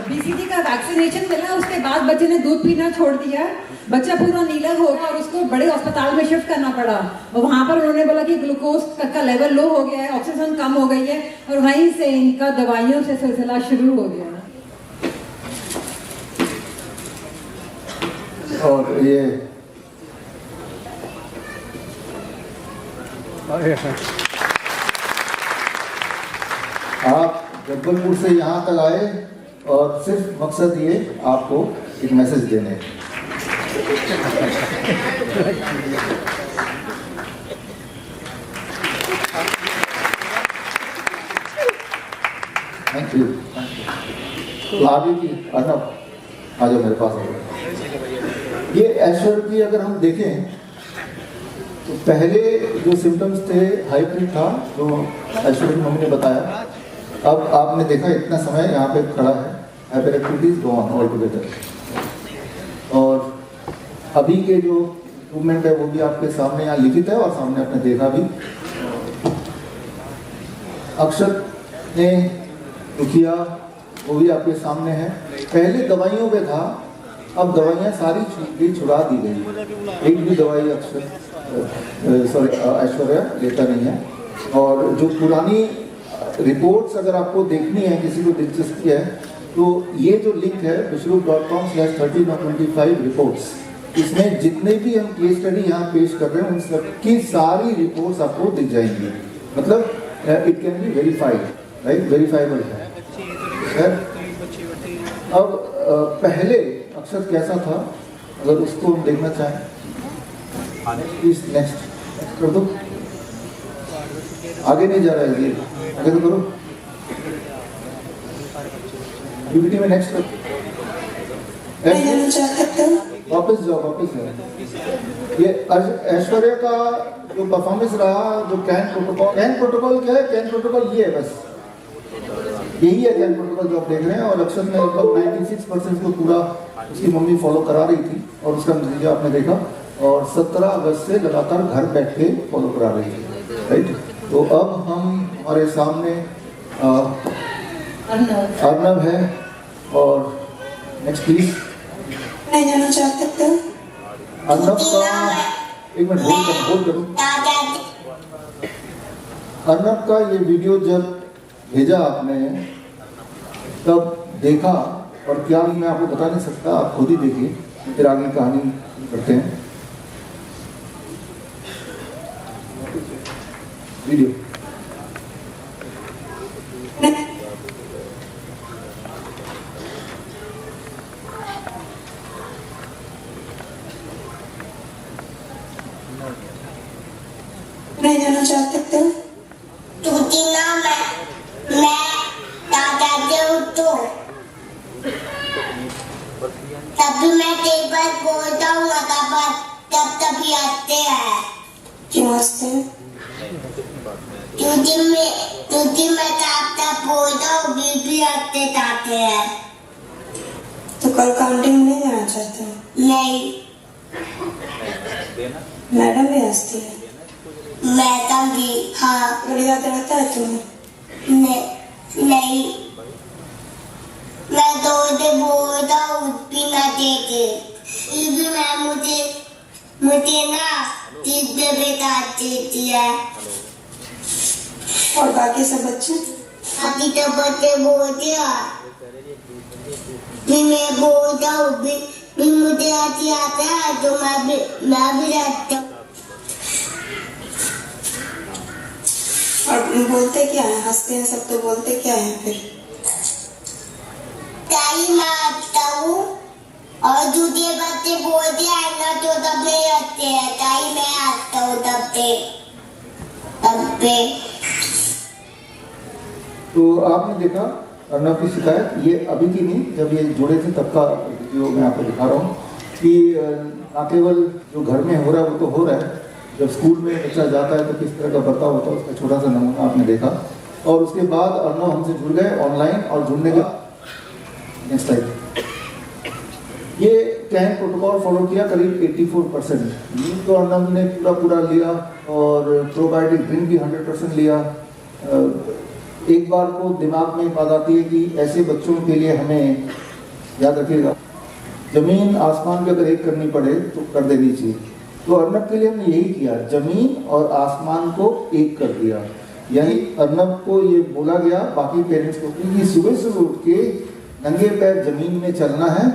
बीसीजी का वैक्सीनेशन मिला, उसके बाद बच्चे ने दूध पीना छोड़ दिया, बच्चा पूरा नीला हो गया और उसको बड़े अस्पताल में शिफ्ट करना पड़ा और वहां पर उन्होंने बोला कि ग्लूकोज का लेवल लो हो गया है, ऑक्सीजन कम हो गई है और वहीं से इनका दवाइयों से सिलसिला शुरू हो गया। और ये आप जबलपुर से यहाँ तक आए और सिर्फ मकसद ये आपको एक मैसेज देने का। Thank you. तो आगे की अर्नब आ जाओ मेरे पास। ये ऐश्वर्य की अगर हम देखें तो पहले जो सिम्टम्स थे हाइब्रिड था जो ऐश्वर्य मम्मी ने बताया, अब आपने देखा इतना समय यहाँ पे खड़ा है, hyper activities gone all together. और अभी के जो इम्प्रूवमेंट है वो भी आपके सामने यहाँ लिखित है और सामने आपने देखा भी। अक्षर ने जो किया वो भी आपके सामने है। पहले दवाइयों पे था, अब दवाइयाँ सारी छुड़ा दी गई, एक भी दवाई ऐश्वर्या लेता नहीं है। और जो पुरानी रिपोर्ट्स अगर आपको देखनी है, किसी को दिलचस्पी है, तो ये जो लिंक है wishroop.com/13/25 रिपोर्ट्स, इसमें जितने भी हम केस स्टडी यहाँ पेश कर रहे हैं उन सबकी सारी रिपोर्ट्स आपको दिख जाएंगी। मतलब it can be verified, right, verifiable है। अब पहले अक्षर कैसा था अगर उसको हम देखना चाहें, प्लीज नेक्स्ट कर दो। आगे नहीं जा रहा है, ये आगे तो करो। पीपीटी में नेक्स्ट करो। वापस जाओ। ये ऐश्वर्या का जो परफॉर्मेंस रहा, जो कैन प्रोटोकॉल क्या है, कैन प्रोटोकॉल ये है बस। यही है कैन प्रोटोकॉल जो आप देख रहे हैं। और अक्षत में लगभग 96% को पूरा उसकी मम्मी फॉलो करा रही थी और उसका नतीजा आपने देखा। और 17 अगस्त से लगातार घर बैठ के फॉलो करा रही है, राइट। तो अब हमारे सामने अर्नव है। और नेक्स्ट प्लीज। मैं जाना चाहता था अर्नव का एक मिनट होल्ड करो। अर्नव का ये वीडियो जब भेजा आपने तब देखा, और क्या मैं आपको बता नहीं सकता, आप खुद ही देखिए, फिर आगे कहानी करते हैं। वीडियो मैं जाना चाहता था तूती ना मैं दादा देव तो तभी मैं कई बार बोलता हूँ तब तभी आते हैं। क्यों आते हैं? क्योंकि मैं तब बोलता हूँ भी आते जाते हैं। तो कल काउंटिंग नहीं जाना चाहते? नहीं। मैडम भी हंसती है। मैडम भी, हाँ। बड़ी याद रहता है तुम्हें? नहीं। मैं दो दिन बोलता हूँ बिना देखे, भी मैं मुझे ना चीज बेटा देती है। और बाकी सब बच्चे? बाकी तो बच्चे बोलते हैं, भी मैं बोलता हूँ भी मुझे आती आता है तो मैं भी रहता हूँ। और बोलते क्या है? हंसते हैं सब तो बोलते क्या है फिर? टाइम आता हूँ और दूसरे बच्चे बोलते हैं ना तो तब नहीं आते हैं। टाइम में आता हूँ तब पे। तो आपने देखा अर्नव की शिकायत, ये अभी की नहीं, जब ये जुड़े थे तब का वीडियो मैं आपको दिखा रहा हूँ कि ना केवल जो घर में हो रहा है वो तो हो रहा है, जब स्कूल में बच्चा जाता है तो किस तरह का बर्ताव होता है उसका छोटा सा नमूना आपने देखा। और उसके बाद अर्नव हमसे जुड़ गए ऑनलाइन, और जुड़ने का नेक्स्ट टाइम ये कैन प्रोटोकॉल फॉलो किया करीब 84%। तो अर्नव ने पूरा लिया और प्रोबायोटिक ड्रिंक भी 100% लिया। एक बार को दिमाग में बात आती है कि ऐसे बच्चों के लिए हमें याद रखिएगा, जमीन आसमान भी अगर एक करनी पड़े तो कर देनी चाहिए। तो अर्नव के लिए हमने यही किया, जमीन और आसमान को एक कर दिया। यानी अर्नव को ये बोला गया बाकी पेरेंट्स को कि सुबह सुबह उठ के नंगे पैर जमीन में चलना है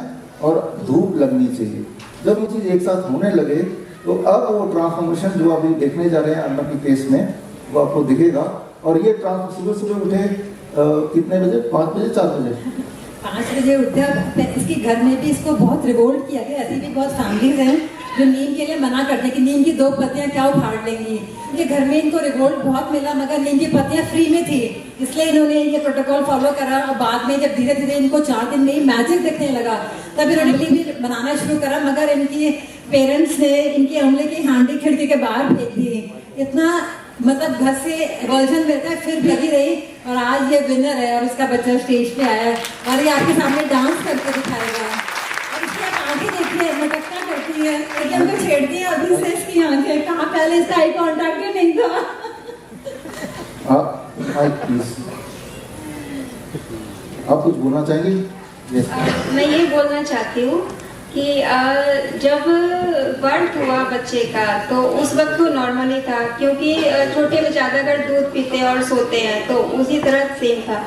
और धूप लगनी चाहिए। जब ये चीज़ एक साथ होने लगे तो अब वो ट्रांसफॉर्मेशन जो अभी देखने जा रहे हैं अर्नव की केस में वो आपको दिखेगा। और ये सुबह सुबह उठे कितने बजे? 5 बजे 4 बजे 5 बजे उठे। इसके घर में भी इसको बहुत रिवोल्ट किया गया। ऐसी भी बहुत फैमिलीज हैं जो नीम के लिए मना करते हैं कि नीम की 2 पत्तियां क्या उखाड़ लेंगी। इनके घर में इनको रिवोल्ट बहुत मिला, मगर नीम की पत्तियां फ्री में थी, इसलिए इन्होंने ये प्रोटोकॉल फॉलो करा। और बाद में जब धीरे धीरे इनको 4 दिन में ही मैजिक दिखने लगा तब इन्होंने भी बनाना शुरू करा। मगर इनकी पेरेंट्स ने इनकी अमले की हांडी खिड़की के बाहर फेंक दी। इतना मतलब घर से एवोल्यूशन मिलता है, फिर लगी रही और आज ये विनर है और इसका बच्चा स्टेज पे आया है और ये आपके सामने डांस करके दिखाएगा। और इसकी आप आगे देखिए, मटकता करती है, एकदम को छेड़ती है अभी से इसकी आंखें। कहाँ पहले इसका आई कॉन्टैक्ट ही नहीं था। आप कुछ बोलना चाहेंगे? मैं ये बोलना चाहती हूँ कि जब बर्थ हुआ बच्चे का तो उस वक्त तो नॉर्मली था, क्योंकि छोटे बच्चे अगर दूध पीते और सोते हैं तो उसी तरह सेम था।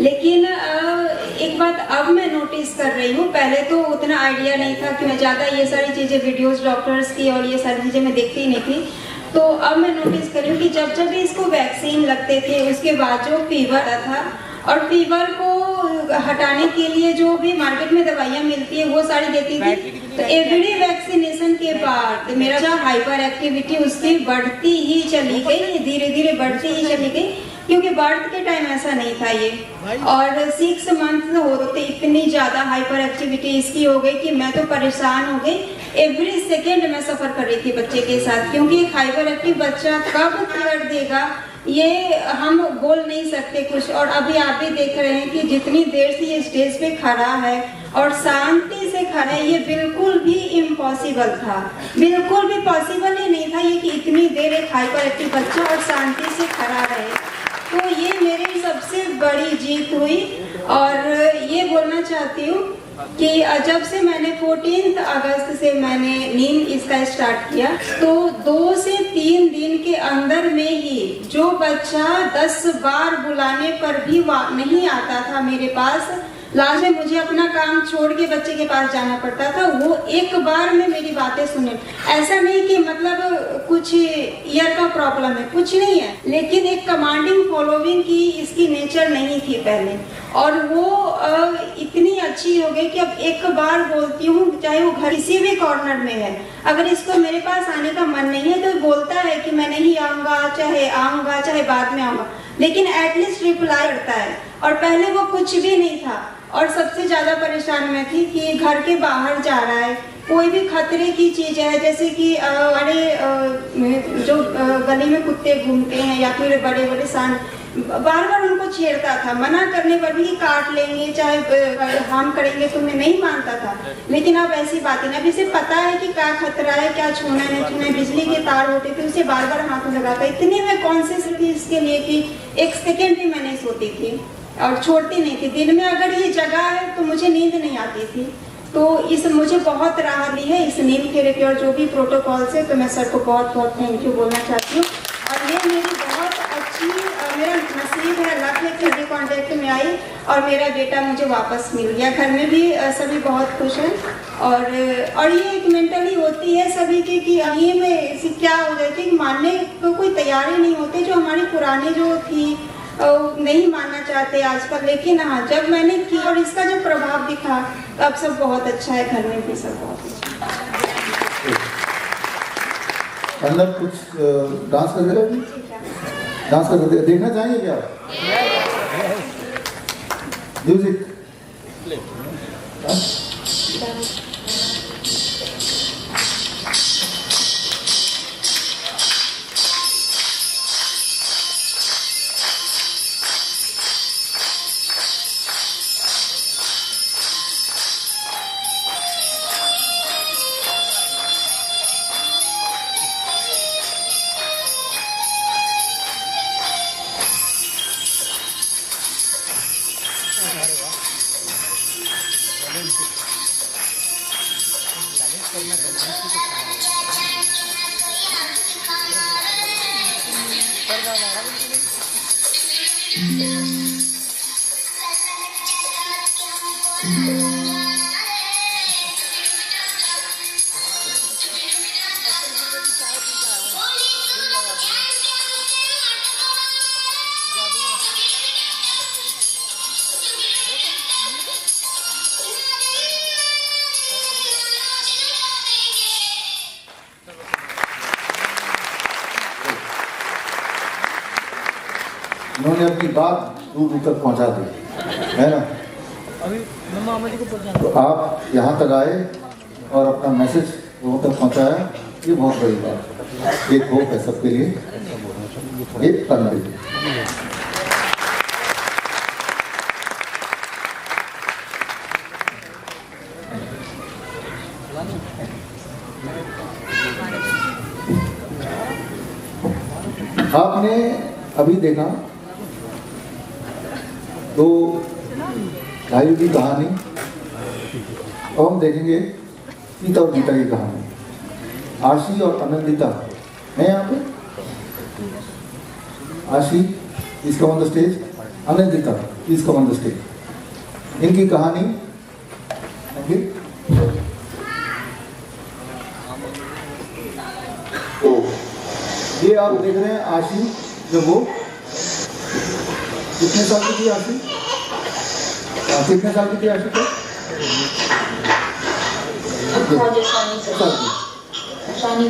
लेकिन एक बात अब मैं नोटिस कर रही हूँ, पहले तो उतना आइडिया नहीं था कि मैं ज़्यादा ये सारी चीज़ें वीडियोस डॉक्टर्स की और ये सारी चीज़ें मैं देखती नहीं थी। तो अब मैं नोटिस कर रही हूँ कि जब जब इसको वैक्सीन लगते थे उसके बाद जो फीवर आता था और फीवर को हटाने के लिए जो भी मार्केट में दवाइयाँ मिलती है वो सारी देती थी। तो एवरी वैक्सीनेशन के बाद मेरा जो हाइपर एक्टिविटी उसकी बढ़ती ही चली गई, धीरे धीरे बढ़ती ही चली गई, क्योंकि बर्थ के टाइम ऐसा नहीं था ये। और 6 मंथ होते इतनी ज़्यादा हाइपर एक्टिविटी इसकी हो गई कि मैं तो परेशान हो गई। एवरी सेकेंड मैं सफ़र कर रही थी बच्चे के साथ, क्योंकि एक हाइपर एक्टिव बच्चा कब केयर देगा ये हम बोल नहीं सकते कुछ। और अभी आप भी देख रहे हैं कि जितनी देर से ये स्टेज पे खड़ा है और शांति से खड़ा है, ये बिल्कुल भी इम्पॉसिबल था, बिल्कुल भी पॉसिबल ही नहीं था ये कि इतनी देर एक हाइपर एक्टिव बच्चा और शांति से खड़ा रहे। तो ये मेरी सबसे बड़ी जीत हुई। और ये बोलना चाहती हूँ कि जब से मैंने 14 अगस्त से मैंने नीम इसका स्टार्ट किया, तो 2 से 3 दिन के अंदर में ही जो बच्चा 10 बार बुलाने पर भी नहीं आता था मेरे पास, लास्ट में मुझे अपना काम छोड़ के बच्चे के पास जाना पड़ता था, वो एक बार में मेरी बातें सुने। ऐसा नहीं कि मतलब कुछ ईयर का प्रॉब्लम है, कुछ नहीं है, लेकिन एक कमांडिंग फॉलोइंग की इसकी नेचर नहीं थी पहले, और वो इतनी अच्छी हो गई कि अब एक बार बोलती हूँ, चाहे वो घर किसी भी कॉर्नर में है, अगर इसको मेरे पास आने का मन नहीं है तो बोलता है कि मैं नहीं आऊँगा, चाहे बाद में आऊँगा, लेकिन एटलीस्ट रिप्लाई करता है। और पहले वो कुछ भी नहीं था। और सबसे ज्यादा परेशान मैं थी कि घर के बाहर जा रहा है, कोई भी खतरे की चीज है, जैसे कि जो गली में कुत्ते घूमते हैं या फिर बड़े बड़े सांड, बार बार उनको छेड़ता था, मना करने पर भी काट लेंगे, चाहे हार्म करेंगे, तो मैं नहीं मानता था। लेकिन अब ऐसी बात नहीं, अब इसे पता है कि क्या खतरा है, क्या छूना है नहीं छूना है। बिजली के तार होते थे, उसे बार बार हाथ लगाता। इतनी मैं कॉन्शियस थी इसके लिए कि एक सेकेंड भी मैं नहीं सोती थी और छोड़ती नहीं थी। दिन में अगर ये जगह है तो मुझे नींद नहीं आती थी। तो इस मुझे बहुत राहत दी है इस नीम थेरेपी और जो भी प्रोटोकॉल से, तो मैं सर को बहुत बहुत थैंक यू बोलना चाहती हूँ। और ये मेरी बहुत अच्छी मेरा नसीब है, लक है कि मेरे कॉन्टेक्ट में आई और मेरा बेटा मुझे वापस मिल गया। घर में भी सभी बहुत खुश हैं। और ये एक मेंटली होती है सभी की कि ये में क्या हो जाए कि मानने को कोई तैयार ही नहीं होते, जो हमारी पुरानी जो थी नहीं मानना चाहते आजकल। लेकिन हाँ, जब मैंने की और इसका जो प्रभाव दिखा, तो अब सब बहुत अच्छा है, घर में भी सब बहुत अच्छा। अंदर कुछ डांस कर दे, डांस कर देखना चाहेंगे क्या? म्यूजिक उन्होंने अपनी बात दूर दूर तक पहुंचा दी है ना। तो आप यहाँ तक आए और अपना मैसेज लोगों तक पहुंचाया, ये बहुत बड़ी बात है। एक होप है सबके लिए, एक तनवी। आपने अभी देखा तो भाइयों की कहानी, और हम देखेंगे गीता और गीता की कहानी। आशी और आनंदिता है यहाँ पे। आशी please come on the stage, Anandita please come on the stage. इनकी कहानी ये आप देख रहे हैं। आशी जो वो कितने साल की थी? आशी कितने साल की थी? आशी को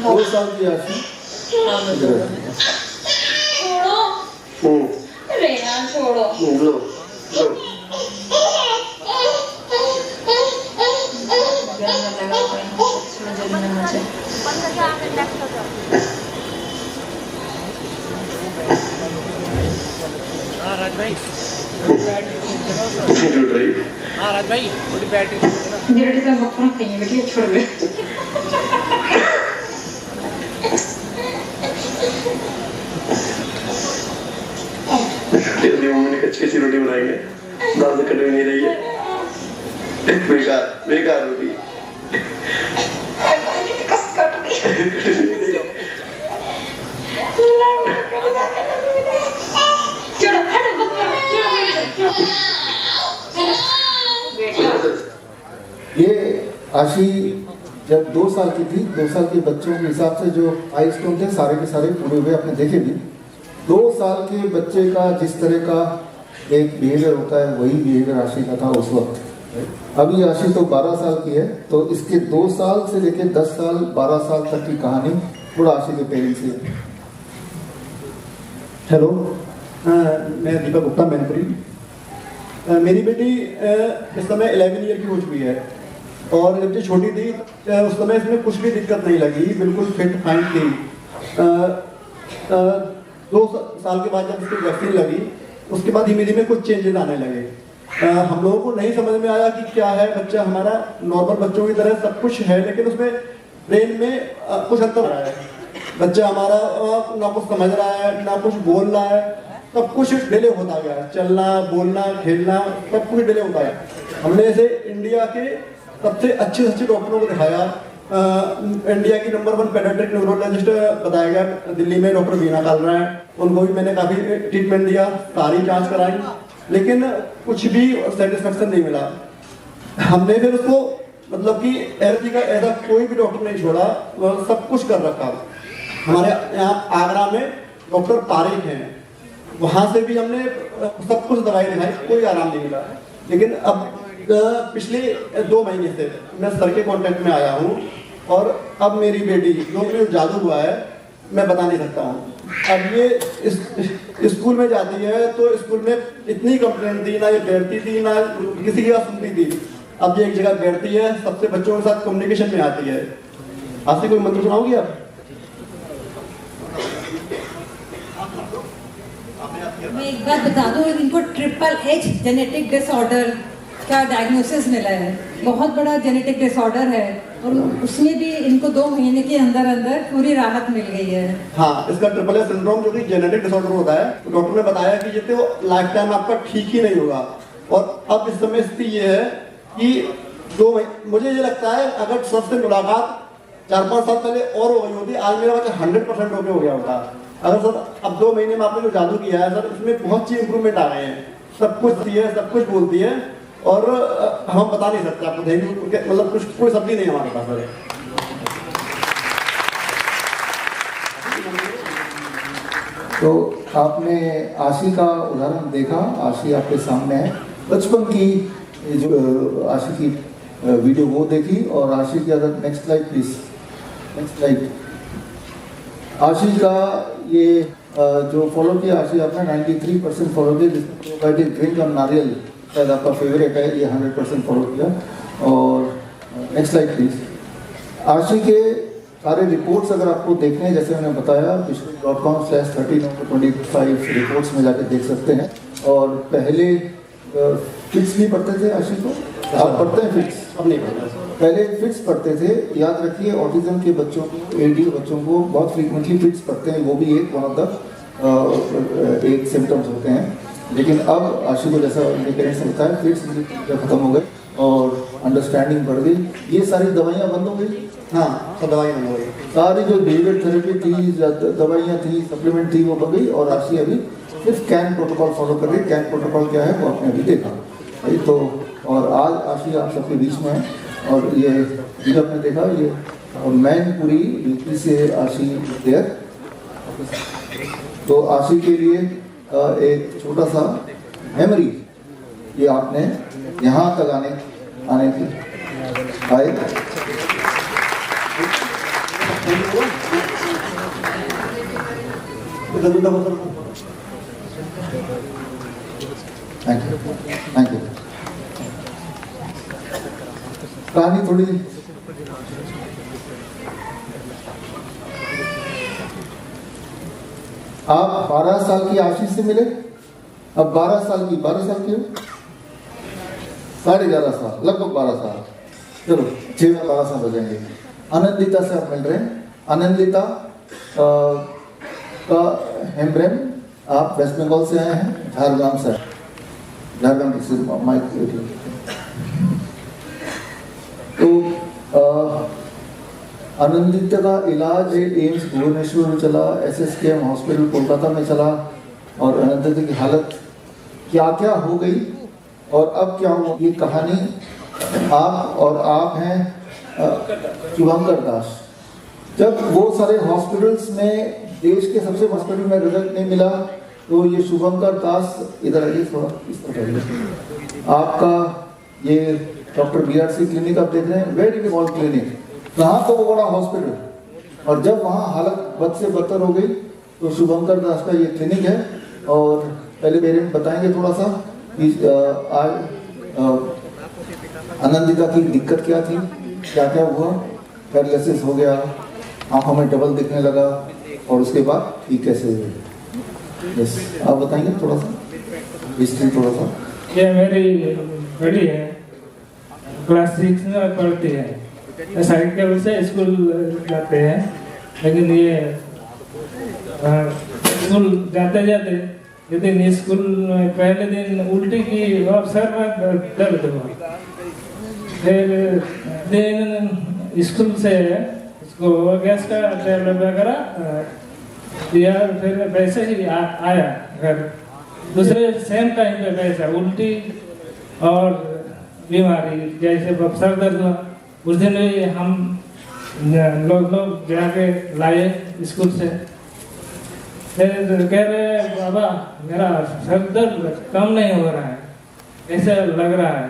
2 साल की आशी। जुड़ रही है। महाराज भाई थोड़ी बैटरी जेडी का मक्खन कहीं बेटी छोड़ दे। तेरी मम्मी ने कच्ची रोटी बनाई है, दाल से कट भी नहीं रही है, बेकार रोटी। ये आशी जब 2 साल की थी, 2 साल के बच्चों के हिसाब से जो माइलस्टोन थे सारे के सारे पूरे हुए, आपने देखे भी। 2 साल के बच्चे का जिस तरह का एक बिहेवियर होता है वही बिहेवियर आशी का था उस वक्त। अभी आशी तो 12 साल की है, तो इसके 2 साल से लेकर 10 साल 12 साल तक की कहानी थोड़ा आशी के पेरेंट्स से। हेलो, मैं दीपक गुप्ता मैनपुरी। मेरी बेटी इस समय 11 ईयर की हो चुकी है और जब ये छोटी थी उस समय इसमें कुछ भी दिक्कत नहीं लगी, बिल्कुल फिट फाइन थी। 2 साल के बाद जब इसकी वैक्सीन लगी उसके बाद धीमे धीमे कुछ चेंजेस आने लगे। हम लोगों को नहीं समझ में आया कि क्या है, बच्चा हमारा नॉर्मल बच्चों की तरह सब कुछ है लेकिन उसमें ब्रेन में कुछ अंतर आ रहा है। बच्चा हमारा ना कुछ समझ रहा है ना कुछ बोल रहा है, सब कुछ डिले होता गया, चलना बोलना खेलना सब कुछ डिले होता है। हमने ऐसे इंडिया के सबसे अच्छे डॉक्टरों को दिखाया। इंडिया की नंबर 1 पेडियाट्रिक न्यूरोलॉजिस्ट बताया गया दिल्ली में, डॉक्टर बीना कालरा है, उनको भी मैंने काफ़ी ट्रीटमेंट दिया, सारी जांच कराई, लेकिन कुछ भी सेटिस्फेक्शन नहीं मिला। हमने फिर उसको मतलब कि एलर्जी का ऐसा कोई भी डॉक्टर नहीं छोड़ा, सब कुछ कर रखा। हमारे यहाँ आगरा में डॉक्टर पारिक हैं, वहाँ से भी हमने सब कुछ दवाई दिखाई, कोई आराम नहीं मिला। लेकिन अब पिछले 2 महीने से मैं सर के कांटेक्ट में आया हूँ और अब मेरी बेटी जो मेरे जादू हुआ है मैं बता नहीं सकता हूँ। अब ये स्कूल में जाती है तो स्कूल में इतनी कंप्लेंट थी, ना ये बैठती थी ना किसी की बात सुनती थी। अब ये एक जगह बैठती है, सबसे बच्चों के साथ कम्युनिकेशन में आती है। आज से कोई मंत्र सुनाओगी आप? मैं एक बात बता दूं, इनको HHH जेनेटिक डिसऑर्डर का डायग्नोसिस मिला है, बहुत बड़ा जेनेटिक डिसऑर्डर है और उसमें भी इनको 2 महीने के अंदर अंदर पूरी राहत मिल गई है। हाँ, इसका HHH सिंड्रोम जो कि जेनेटिक डिसऑर्डर होता है, तो डॉक्टर ने बताया कि ये तो लाइफ टाइम आपका ठीक ही नहीं होगा। और अब इस समय स्थिति ये है कि मुझे ये लगता है अगर सबसे मुलाकात 4-5 साल पहले और हो गई होती, आज मेरा बच्चा 100% ओके हो गया होता। अगर सर अब 2 महीने में आपने जो जादू किया है सर, इसमें बहुत सी इंप्रूवमेंट आ गए हैं, सब कुछ दी है, सब कुछ बोलती है और हम बता नहीं सकते आपको, मतलब कुछ कोई शब्द ही नहीं हमारे पास सर। तो आपने आशी का उदाहरण देखा, आशी आपके सामने है। बचपन की जो आशी की वीडियो वो देखी और आशी की अगर next slide please, next slide. आशी का ये जो फॉलो किया, आशी आपने 93% फॉलो किया, जिसमें ड्रिंक और नारियल शायद आपका फेवरेट है, ये 100% फॉलो किया। और नेक्स्ट स्लाइड प्लीज। आशी के सारे रिपोर्ट्स अगर आपको देखने हैं, जैसे मैंने बताया, Vishnu.com/13/25 रिपोर्ट्स में जाके देख सकते हैं। और पहले फिट्स भी पढ़ते थे आशी को, आप पढ़ते हैं फिट्स? अब नहीं पढ़ते, पहले फिट्स पढ़ते थे। याद रखिए, ऑटिज्म के बच्चों को, AD बच्चों को बहुत फ्रीक्वेंटली फिट्स पढ़ते हैं, वो भी एक वन ऑफ द एक सिम्टम्स होते हैं। लेकिन अब आशी को जैसा उनके पेरेंट्स ने बताया, फिट्स खत्म हो गए और अंडरस्टैंडिंग बढ़ गई। ये सारी दवाइयाँ बंद हो गई। हाँ, सब दवाई बंद हो गई, सारी जो बिहेवियर थेरेपी थी, दवाइयाँ थी, सप्लीमेंट थी, वो बंद गई। और आशी अभी सिर्फ कैन प्रोटोकॉल फॉलो कर रही है। कैन प्रोटोकॉल क्या है वो आपने अभी देखा भाई। तो और आज आशी आप सबके बीच में है और ये जो आपने देखा, ये मैनपुरी यूपी से आशी देयर। तो आशी के लिए एक छोटा सा मेमोरी, ये आपने यहाँ तक आने की आए। Thank you, thank you. कहानी थोड़ी आप 12 साल की आशीष से मिले, अब 12 साल की हो, 11.5 साल, लगभग 12 साल, चलो 6 में 12 साल हो जाएंगे। आनंदिता से आप मिल रहे हैं। आनंदिता का हेम्ब्रेम, आप वेस्ट बंगाल से आए हैं, झारग्राम से, झारग्राम से माइक। तो आनंदिता का इलाज एम्स भुवनेश्वर में चला, SSKM हॉस्पिटल कोलकाता में चला, और आनंदिता की हालत क्या क्या हो गई और अब क्या हुआ, ये कहानी आप हैं शुभंकर दास। जब वो सारे हॉस्पिटल्स में, देश के सबसे हॉस्पिटल में रिजल्ट नहीं मिला, तो ये शुभंकर दास, इधर आइए थोड़ा, इस तरफ आइए, आपका ये डॉक्टर BRC क्लिनिक आप देख रहे हैं, वेरी स्मॉल क्लिनिक, कहाँ तो वो बड़ा हॉस्पिटल, और जब वहाँ हालत बद से बदतर हो गई तो शुभंकर दास का ये क्लिनिक है। और पहले पेरेंट बताएंगे थोड़ा सा आज आनंदिता की दिक्कत क्या थी, क्या क्या हुआ, पैरालिसिस हो गया, आंखों में डबल दिखने लगा, और उसके बाद ठीक कैसे हुई। यस, आप बताएंगे थोड़ा सा हिस्ट्री थोड़ा सा। ये मेरी बड़ी है, क्लास 6 में पढ़ती है, साइकिल से स्कूल जाते हैं, लेकिन ये स्कूल जाते जाते यदि स्कूल में पहले दिन उल्टी की और सर में दर्द हुआ, फिर दिन स्कूल से इसको गैस का टैबलेट वगैरह दिया, फिर वैसे ही आया घर, दूसरे सेम टाइम पे वैसा उल्टी और बीमारी, जैसे सर दर्द हुआ। उस दिन भी हम लोग जाके लाए स्कूल से, फिर कह रहे बाबा मेरा सर दर्द कम नहीं हो रहा है, ऐसा लग रहा है।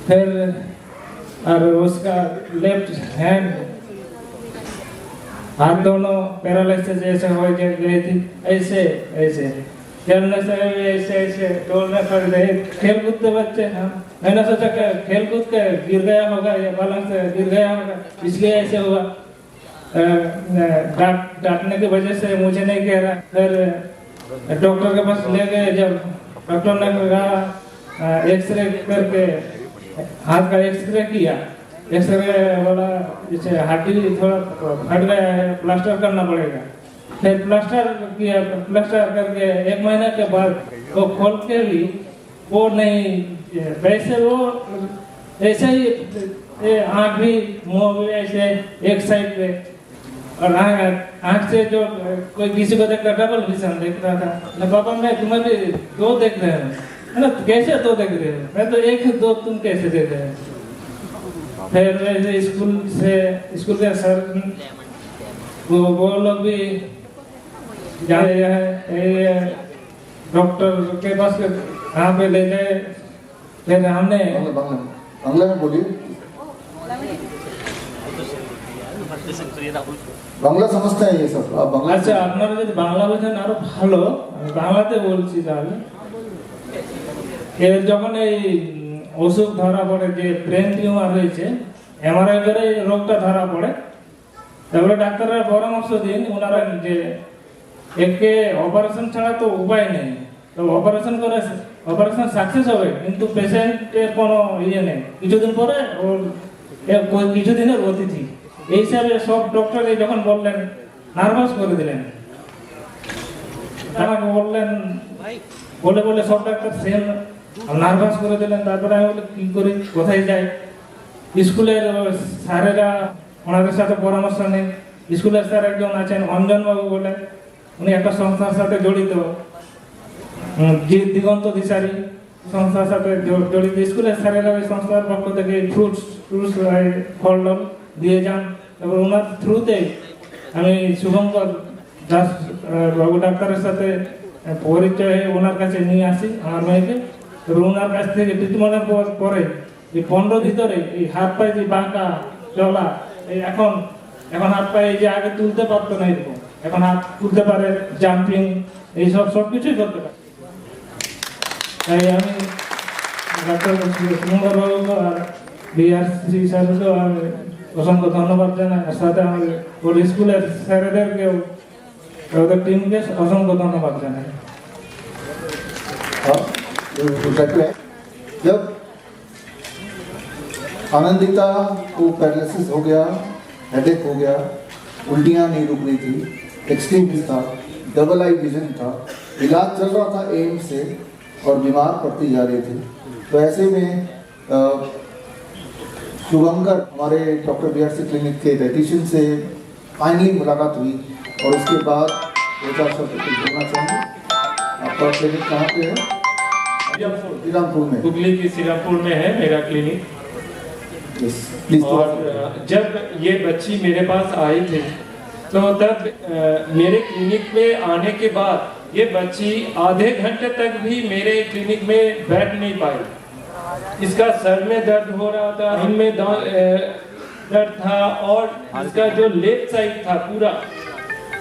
फिर और उसका लेफ्ट हैंड, हाथ दोनों पैरालिसिस जैसे हो गई थी, ऐसे ऐसे चलने से ऐसे ऐसे डोलने पड़ गए। खेल कूदते बच्चे हम, मैंने सोचा खेल कूद के गिर गया होगा या पलंग से गिर गया होगा, इसलिए ऐसे हुआ। डांटने की वजह से मुझे नहीं कह रहा। फिर डॉक्टर के पास ले गए, जब डॉक्टर ने कहा एक्सरे करके, हाथ का एक्सरे किया, एक्सरे वाला जैसे हड्डी थोड़ा फट गया है, प्लास्टर करना पड़ेगा। फिर प्लास्टर किया, प्लास्टर करके 1 महीने के बाद वो खोल के भी वो नहीं, वैसे वो ऐसे ही आँख भी मुँह भी ऐसे एक साइड पे, और आँख से जो कोई किसी को देखता डबल विजन देख रहा था ना। पापा मैं तुम्हें भी 2 देख रहे हैं, है ना, कैसे 2 देख रहे हैं, मैं तो 1-2 तुम कैसे देख रहे हैं। फिर स्कूल के सर वो लोग भी जाए है डॉक्टर के पास, यहाँ पे ले गए। फिर हमने बांग्ला में बोलिए, বাংলা समझते हैं ये सब आप बांग्ला। আচ্ছা আপনারা যদি বাংলা বোঝেন আরো ভালো, আমি বাংলাতে বলছি। তাহলে এর যখন এই অসুখ ধরা পড়ে যে ব্রেন টিউমার হয়েছে, এমআরআই করে রোগটা ধরা পড়ে, তারপরে ডাক্তাররা পরামর্শ দিন ওনারা যে একে অপারেশন ছাড়া তো উপায় নেই, তো অপারেশন করে অপারেশন সাকসেস হবে, কিন্তু পেশেন্টের কোনো ইয়ে নেই, কিছুদিন পরে ওর কিছুদিনের অতিথি। এই হিসাবে সব ডক্টর যখন বললেন, নার্ভাস করে দিলেন, আমাকে বললেন, বলে সব ডাক্তার সেম নার্ভাস করে দিলেন। তারপরে আমি বলি কি করি, কোথায় যাই? স্কুলের স্যারেরা ওনাদের সাথে পরামর্শ নেই। স্কুলের স্যার একজন আছেন অঞ্জন বাবু বলে, উনি একটা সংস্থার সাথে জড়িত, দিগন্ত দিশারি সংস্থার সাথে জড়িত। স্কুলের স্যারেরা ওই সংস্থার পক্ষ থেকে ফ্রুটস ফল দিয়ে যান, এবং ওনার থ্রুতে আমি শুভঙ্কর দাস বাবু ডাক্তারের সাথে পরিচয় হয়ে ওনার কাছে নিয়ে আসি আমার মেয়েকে, এবং ওনার কাছ থেকে ট্রিটমেন্টের পরে এই 15 ভিতরে এই হাত পায়ে যে বাঁকা চলা, এই এখন হাত পায়ে যে আগে তুলতে পারতো না এরকম, এখন হাত তুলতে পারে, জাম্পিং, এই সবকিছুই করতে পারে। তাই আমি ডাক্তার শুভঙ্কর বাবুকে আর BRC স্যারকেও আমি অসংখ্য ধন্যবাদ জানাই, আর সাথে আমাদের ওর স্কুলের স্যারেদেরকেও, ওদের টিমকে অসংখ্য ধন্যবাদ জানাই। जब आनंदिता को पैरालिसिस हो गया, हेडेक हो गया, उल्टियाँ नहीं रुक रही थी, एक्सट्रीम था, डबल आई विजन था, इलाज चल रहा था एम्स से और बीमार पड़ती जा रही थी। तो ऐसे में शुभंकर हमारे डॉक्टर BRC क्लिनिक के डाइटिशियन से फाइनली मुलाकात हुई और उसके बाद 2-4 शब्द बोलना चाहेंगे। आपका क्लिनिक कहाँ पे है? श्रीरामपुर में। हुगली की श्रीरामपुर में है मेरा क्लिनिक। प्लीज। और जब ये बच्ची मेरे पास आई थी तो तब मेरे क्लिनिक में आने के बाद ये बच्ची आधे घंटे तक भी मेरे क्लिनिक में बैठ नहीं पाई। इसका सर में दर्द हो रहा था, हिल में दर्द था और इसका जो लेफ्ट साइड था पूरा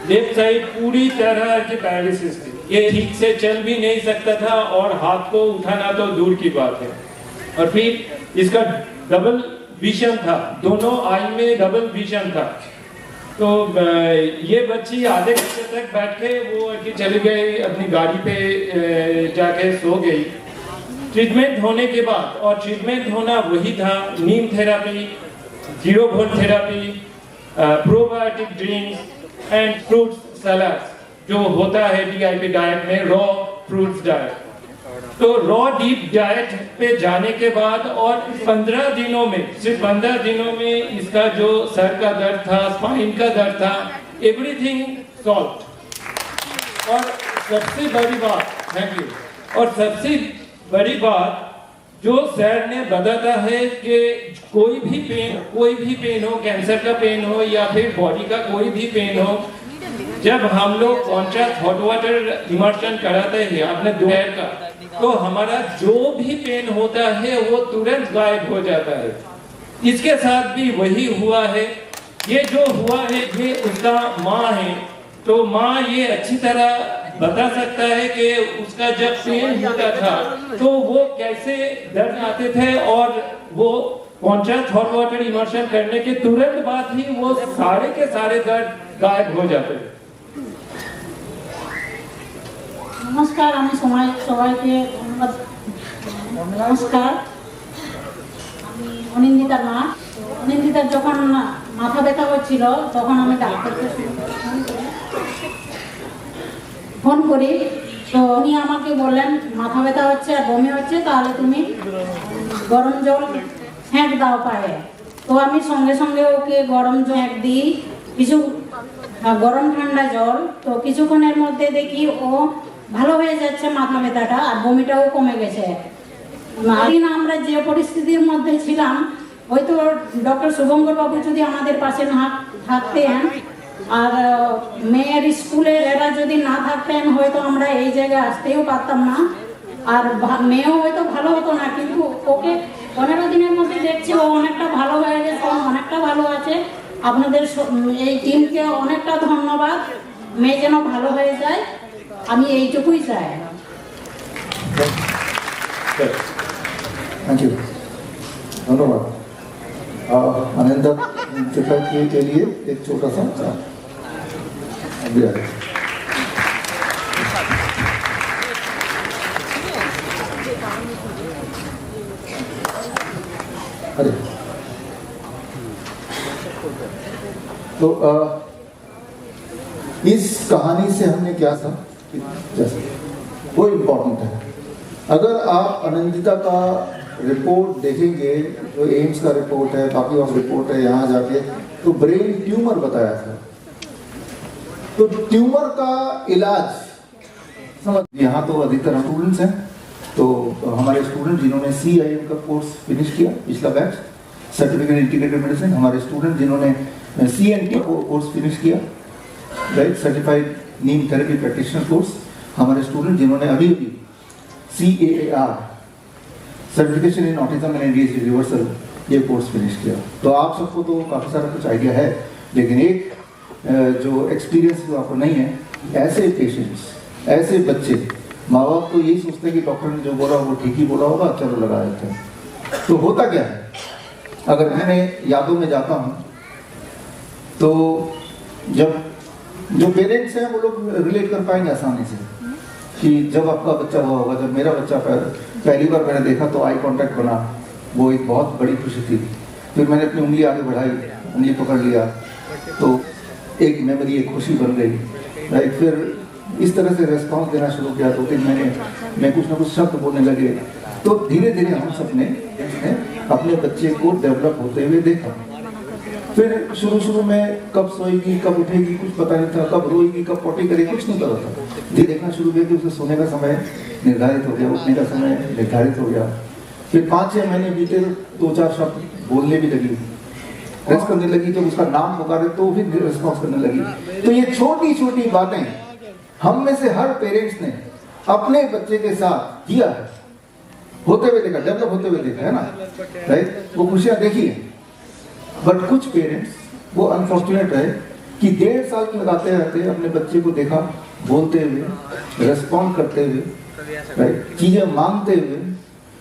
लेफ्ट साइड पूरी तरह की पैरालिसिस थी। ये ठीक से चल भी नहीं सकता था और हाथ को उठाना तो दूर की बात है। और फिर इसका डबल विजन था, दोनों आई में डबल विजन था। तो ये बच्ची आधे घंटे तक बैठ के वो चली गई, अपनी गाड़ी पे जाके सो गई। ट्रीटमेंट होने के बाद, और ट्रीटमेंट होना वही था, neem therapy, 0 volt therapy, probiotic drinks and fruits salad जो होता है DIP डाइट में, रॉ फ्रूट्स डाइट। तो रॉ डीप डाइट पे जाने के बाद और 15 दिनों में, सिर्फ 15 दिनों में इसका जो सर का दर्द था, स्पाइन का दर्द था, एवरीथिंग सॉल्व। और सबसे बड़ी बात, थैंक यू, और सबसे बड़ी बात जो सर ने बताता है कि कोई भी पेन हो, कैंसर का पेन हो या फिर बॉडी का कोई भी पेन हो, जब हम लोग कॉन्ट्रास्ट हॉट वाटर इमर्शन कराते हैं अपने दोपहर का, तो हमारा जो भी पेन होता है वो तुरंत गायब हो जाता है। इसके साथ भी वही हुआ है। ये जो हुआ है ये उसका माँ है, तो माँ ये अच्छी तरह बता सकता है कि उसका जब पेन होता था तो वो कैसे दर्द आते थे और वो कॉन्ट्रास्ट हॉट वाटर इमर्शन करने के तुरंत बाद ही वो सारे के सारे दर्द गायब हो जाते थे। নমস্কার, আমি সবাইকে নমস্কার। আমি অনিন্দিতার মা। অনিন্দিতার যখন মাথা ব্যথা হচ্ছিল তখন আমি ডাক্তারকে ফোন করি, তো উনি আমাকে বললেন মাথা ব্যথা হচ্ছে আর বমি হচ্ছে, তাহলে তুমি গরম জল হ্যাঁক দাও পায়ে। তো আমি সঙ্গে সঙ্গে ওকে গরম জল দিই, কিছু গরম ঠান্ডা জল। তো কিছুক্ষণের মধ্যে দেখি ও ভালো হয়ে যাচ্ছে, মাথা ব্যথাটা আর বমিটাও কমে গেছে। আমরা যে পরিস্থিতির মধ্যে ছিলাম, হয়তো ডক্টর শুভঙ্কর বাবু যদি আমাদের পাশে না থাকতেন আর মেয়ের স্কুলের এরা যদি না থাকতেন, হয়তো আমরা এই জায়গায় আসতেও পারতাম না আর মেয়েও হয়তো ভালো হতো না। কিন্তু ওকে 15 দিনের মধ্যে দেখছি ও অনেকটা ভালো হয়ে গেছে, অনেকটা ভালো আছে। আপনাদের এই টিমকে অনেকটা ধন্যবাদ। মেয়ে যেন ভালো হয়ে যায়, আমি এইটুকুই চাই। थैंक यू, धन्यवाद। आनंदा के लिए एक छोटा सा अभी आ रहा अरे तो इस कहानी से हमने क्या था, वो इम्पोर्टेंट है। अगर आप आनंदिता का रिपोर्ट देखेंगे, जो एम्स का रिपोर्ट है, बाकी और रिपोर्ट है, यहाँ जाके तो ब्रेन ट्यूमर बताया था। तो ट्यूमर का इलाज समझ, यहाँ तो अधिकतर स्टूडेंट्स हैं, तो हमारे स्टूडेंट जिन्होंने CIM का कोर्स फिनिश किया, पिछला बैच सर्टिफिकेट इंटीग्रेटेड मेडिसिन, हमारे स्टूडेंट जिन्होंने CNT कोर्स फिनिश किया, राइट, सर्टिफाइड नीम थेरेपी प्रैक्टिशनर कोर्स, हमारे स्टूडेंट जिन्होंने अभी CAAR certification in autism and ADHD reversal ये कोर्स फिनिश किया। तो आप सबको तो काफ़ी सारा कुछ आइडिया है, लेकिन एक जो एक्सपीरियंस जो आपको नहीं है, ऐसे पेशेंट्स, ऐसे बच्चे, माँ बाप तो यही सोचते हैं कि डॉक्टर ने जो बोला वो ठीक ही बोला होगा, चलो लगा देते हैं। तो होता क्या है, अगर मैं यादों में जाता हूँ तो जब जो पेरेंट्स हैं वो लोग रिलेट कर पाएंगे आसानी से कि जब आपका बच्चा हुआ होगा, जब मेरा बच्चा पहली बार मैंने देखा तो आई कांटेक्ट बना, वो एक बहुत बड़ी खुशी थी। फिर मैंने अपनी उंगली आगे बढ़ाई, उंगली पकड़ लिया तो एक मेमोरी, एक खुशी बन गई, राइट। फिर इस तरह से रेस्पॉन्स देना शुरू किया। 2-3 महीने में कुछ ना कुछ शब्द बोलने लगे, तो धीरे धीरे हम सब ने अपने बच्चे को डेवलप होते हुए देखा। फिर शुरू में कब सोएगी, कब उठेगी, कुछ पता नहीं था, कब रोएगी, कब पोटी करेगी, कुछ नहीं पता था। धीरे देखना शुरू किया कि उसे सोने का समय निर्धारित हो गया, उठने का समय निर्धारित हो गया। फिर 5-6 महीने बीते, 2-4 शब्द बोलने भी लगी, रेस्ट करने लगी। जब उसका नाम पुकारे तो फिर रिस्पॉन्स करने लगी। तो ये छोटी छोटी बातें हम में से हर पेरेंट्स ने अपने बच्चे के साथ किया है, होते हुए देखा, डेवलप होते हुए देखा है ना, राइट। वो खुशियां देखी है। बट कुछ पेरेंट्स वो अनफॉर्चुनेट है कि 1.5 साल की लगाते रहते अपने बच्चे को देखा बोलते हुए, रेस्पॉन्ड करते हुए, राइट, चीजें मांगते हुए,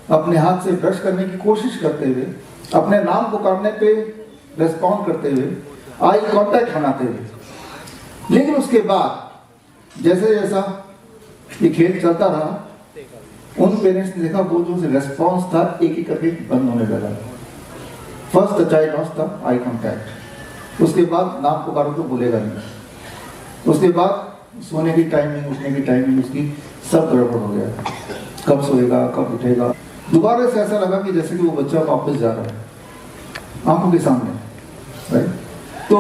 अपने हाथ से ब्रश करने की कोशिश करते हुए, अपने नाम पुकारने पे रेस्पॉन्ड करते हुए, आई कांटेक्ट बनाते हुए। लेकिन उसके बाद जैसे जैसा ये खेल चलता रहा, उन पेरेंट्स ने देखा वो जो रेस्पॉन्स था एक एक करके बंद होने लगा। First the child lost the eye contact, उसके बाद नाम पुकारो तो बोलेगा नहीं, उसके बाद सोने की टाइमिंग, उठने की टाइमिंग उसकी सब गड़बड़ हो गया। कब सोएगा, कब उठेगा, दोबारा से ऐसा लगा कि जैसे कि वो बच्चा वापस जा रहा है आंखों के सामने, राइट। तो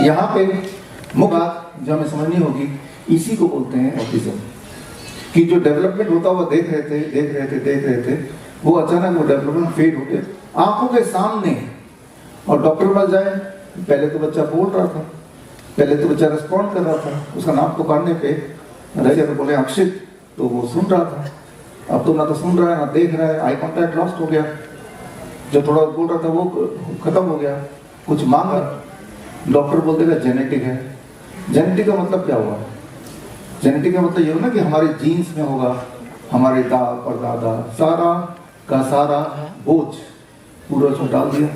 यहाँ पे मुख्य बात जो हमें समझनी होगी, इसी को बोलते हैं ऑटिज्म, कि जो डेवलपमेंट होता हुआ देख रहे थे, वो अचानक वो डेवलपमेंट फेड होते आंखों के सामने। और डॉक्टर पास जाए, पहले तो बच्चा बोल रहा था, पहले तो बच्चा रिस्पॉन्ड कर रहा था, उसका नाम पुकारने पे तो बोले अक्षित, तो वो सुन रहा था। अब तो ना तो सुन रहा है ना देख रहा है, आई कांटेक्ट लॉस्ट हो गया। जो थोड़ा बोल रहा था वो खत्म हो गया, कुछ मांगा, डॉक्टर बोलते थे जेनेटिक है। जेनेटिक का मतलब क्या हुआ? जेनेटिक का मतलब ये हो ना कि हमारे जीन्स में होगा, हमारे दादा परदादा सारा का सारा बोझ पूरा उसमें डाल दिया।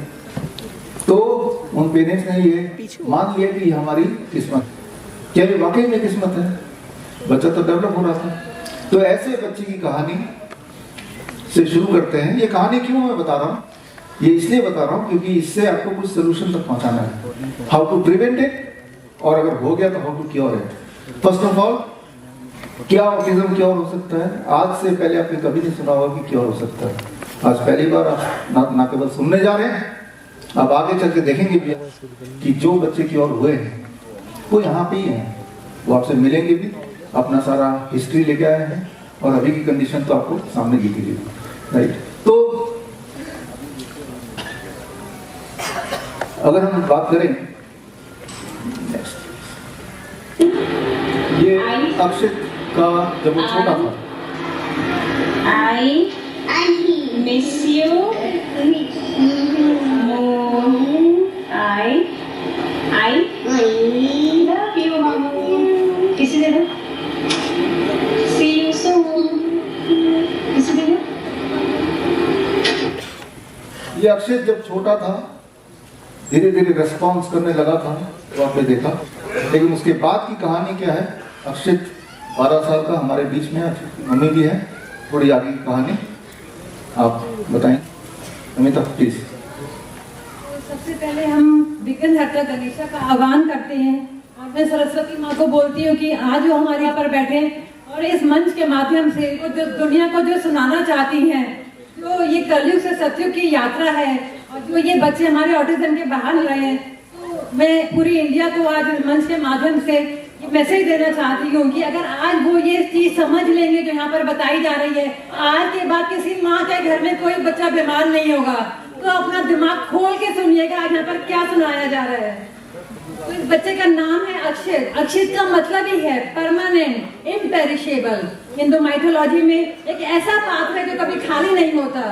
तो उन पेरेंट्स ने ये मान लिया कि हमारी किस्मत, क्या ये वाकई में किस्मत है? बच्चा तो डेवलप हो रहा था। तो ऐसे बच्चे की कहानी से शुरू करते हैं। ये कहानी क्यों मैं बता रहा हूँ? ये इसलिए बता रहा हूँ क्योंकि इससे आपको कुछ सोल्यूशन तक पहुंचाना है। हाउ टू प्रिवेंट इट, और अगर हो गया तो how to cure it. First of all, क्या ऑटिज्म क्योर हो सकता है? आज से पहले आपने कभी नहीं सुना होगा कि क्योर हो सकता है। आज पहली बार आप ना केवल सुनने जा रहे हैं, अब आगे चल के देखेंगे भी कि जो बच्चे क्योर हुए हैं वो यहाँ पे ही हैं, वो आपसे मिलेंगे भी, अपना सारा हिस्ट्री लेके आए हैं, और अभी की कंडीशन तो आपको सामने दिख रही है, राइट। तो अगर हम बात करें, ये अक्षित का जब वो छोटा था, I miss you. I love you, Mamu. किसी दे दो। See you soon. किसी दे दो। ये अक्षित जब छोटा था धीरे धीरे रेस्पॉन्स करने लगा था, तो आपने देखा। लेकिन उसके बाद की कहानी क्या है? अक्षित 12 साल का हमारे बीच में, मम्मी भी है, थोड़ी आगे की कहानी आप बताएं अमिता प्लीज। सबसे पहले हम विघ्न हर्ता गणेशा का आह्वान करते हैं, और मैं सरस्वती माँ को बोलती हूँ कि आज जो हमारे यहाँ पर बैठे और इस मंच के माध्यम से वो जो दुनिया को जो सुनाना चाहती हैं, जो ये कलयुग से सतयुग की यात्रा है, और जो ये बच्चे हमारे ऑटिज्म के बाहर निकले हैं, तो मैं पूरी इंडिया को आज इस मंच के माध्यम से ये मैसेज देना चाहती हूँ कि अगर आज वो ये चीज समझ लेंगे जो यहाँ पर बताई जा रही है, आज के बाद किसी माँ के घर में कोई बच्चा बीमार नहीं होगा। तो अपना दिमाग खोल के सुनिएगा आज यहाँ पर क्या सुनाया जा रहा है। तो इस बच्चे का नाम है अक्षित। अक्षित का मतलब ही है परमानेंट, इम्पेरिशेबल। हिंदू माइथोलॉजी में एक ऐसा पात्र है जो कभी खाली नहीं होता।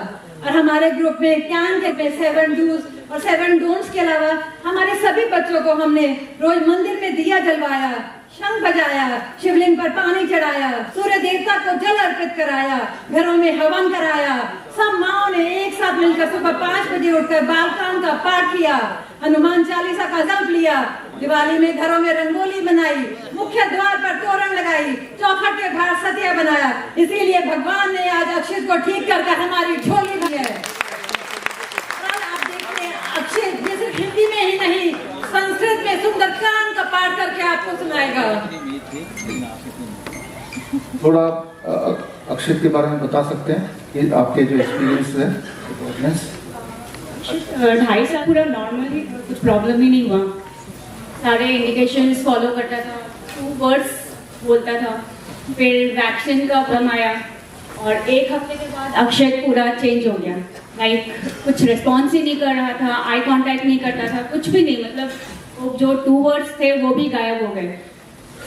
और हमारे ग्रुप में कैन के 7 डूज और 7 डोंट्स के अलावा हमारे सभी बच्चों को हमने रोज मंदिर में दिया जलवाया, शंख बजाया, शिवलिंग पर पानी चढ़ाया, सूर्य देवता को जल अर्पित कराया, घरों में हवन कराया। सब माओ ने एक साथ मिलकर सुबह 5 बजे उठकर बालकाम का पाठ किया, हनुमान चालीसा का जप लिया दिवाली में घरों में रंगोली बनाई, मुख्य द्वार पर तोरण लगाई, चौखट के बाहर सतिया बनाया। इसीलिए भगवान ने आज अक्षित को ठीक करके हमारी झोली दी है। और आप देखते हैं अक्षित ये सिर्फ हिंदी में ही नहीं, संस्कृत में सुंदरकांड का पाठ करके आपको सुनाएगा। थोड़ा अक्षित के बारे में बता सकते हैं कि आपके जो एक्सपीरियंस है? 2.5 साल पूरा नॉर्मली, कुछ प्रॉब्लम ही नहीं हुआ। सारे इंडिकेशंस फॉलो करता था, 2 वर्ड्स बोलता था। फिर वैक्सीन का प्रॉब्लम आया और 1 हफ्ते के बाद अक्षय पूरा चेंज हो गया। लाइक कुछ रिस्पॉन्स ही नहीं कर रहा था, आई कांटेक्ट नहीं करता था, कुछ भी नहीं। मतलब वो जो 2 वर्ड्स थे वो भी गायब हो गए।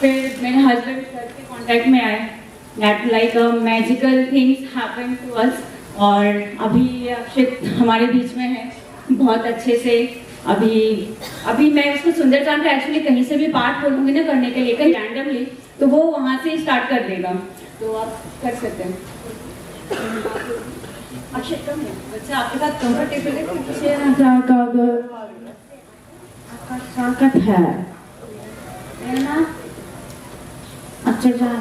फिर मेरे हस्बैंड सर के कांटेक्ट में आए, that like a magical things happen to us. और अभी अक्षित हमारे बीच में है बहुत अच्छे से। अभी मैं उसको सुंदरकांड का एक्चुअली कहीं से भी पार्ट बोलूँगी ना करने के लिए, कहीं रैंडमली, तो वो वहाँ से ही स्टार्ट कर देगा। तो आप कर सकते हैं। अक्षित कम है, बच्चा आपके साथ कंफर्टेबल है? ताकत है ना, अच्छा जाना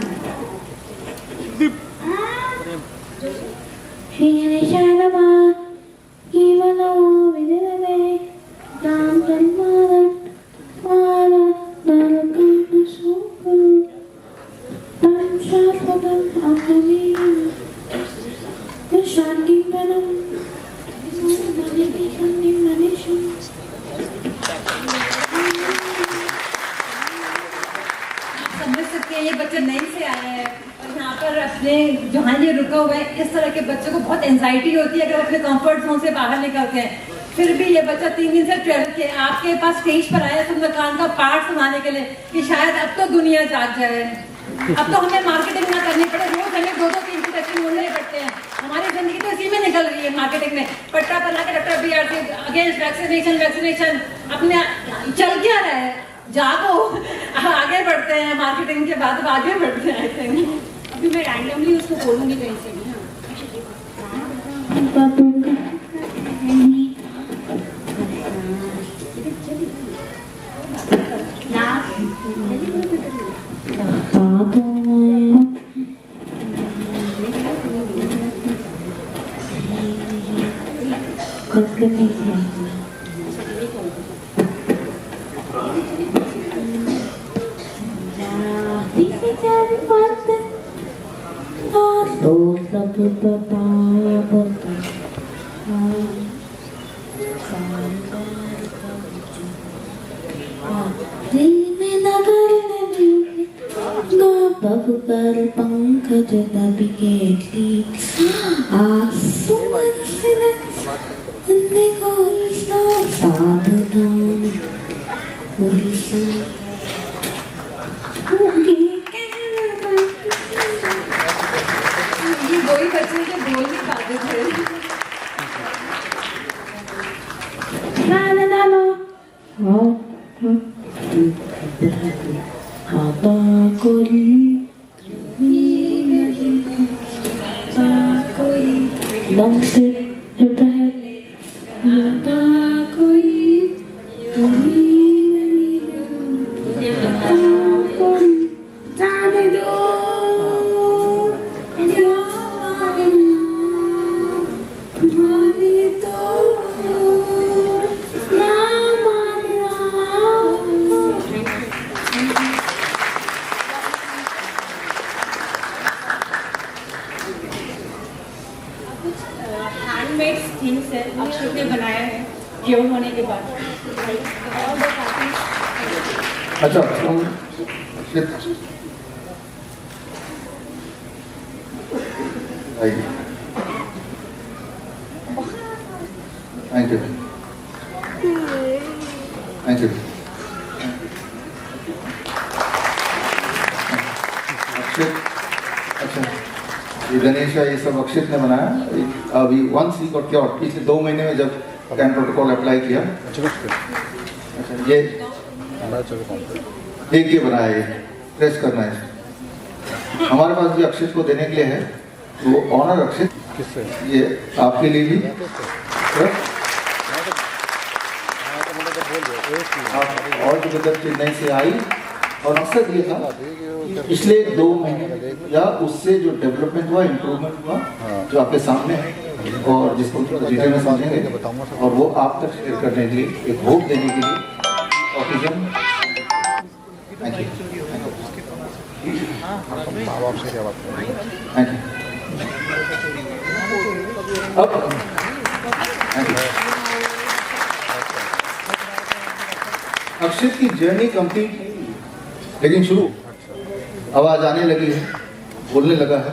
समझ सकते हैं ये बच्चे नए से आए हैं और यहाँ पर अपने जहाँ ये रुका हुआ है, इस तरह के बच्चों को बहुत एंजाइटी होती है अगर अपने कंफर्ट जोन से बाहर निकलते हैं। फिर भी ये बच्चा 3 दिन से ट्रेवल किया, आपके पास स्टेज पर आया सुंदरकांड का पाठ सुनाने के लिए कि शायद अब तो दुनिया जाग जाए, अब तो हमें मार्केटिंग ना करनी पड़े। रोज हमें 2-3 इंजेक्शन बोलने पड़ते हैं। हमारी जिंदगी तो इसी में निकल रही है, मार्केटिंग में। पट्टा पर लाके डॉक्टर बीआरसी अगेंस्ट वैक्सीनेशन अपने चल क्या रहा है, जागो, आगे बढ़ते हैं। मार्केटिंग के बाद आगे बढ़ते हैं। आई थिंक अभी मैं रैंडमली उसको बोलूँगी कहीं से भी। पंकज दबिकेली आसुमन देखो सावधान ये वही बच्चे जो बोल नहीं पाते थे। हैंडमेड थिंग्स है अक्षय ने बनाया है क्योर होने के बाद। अच्छा थैंक यू थैंक यू। अक्षित, अच्छा ये गणेश ये सब अक्षित ने बनाया। अभी वंस ही गॉट क्योर्ड, पिछले 2 महीने में जब कैन प्रोटोकॉल अप्लाई किया। अच्छा ये देख के बनाया, ये प्रेस करना है। हमारे पास भी अक्षित को देने के लिए है, वो ऑनर अक्षित ये आपके लिए भी आप ऑल टुगेदर चेन्नई से आई और मकसद ये था कि पिछले 2 महीने या उससे जो डेवलपमेंट हुआ, इम्प्रूवमेंट हुआ, जो आपके सामने है और जिसको डिटेल में समझेंगे और वो आप तक शेयर करने के लिए, एक होप देने के लिए autism. Thank you. Thank you. अब अक्षित की जर्नी कंप्लीट, लेकिन शुरू आवाज आने लगी है, बोलने लगा है।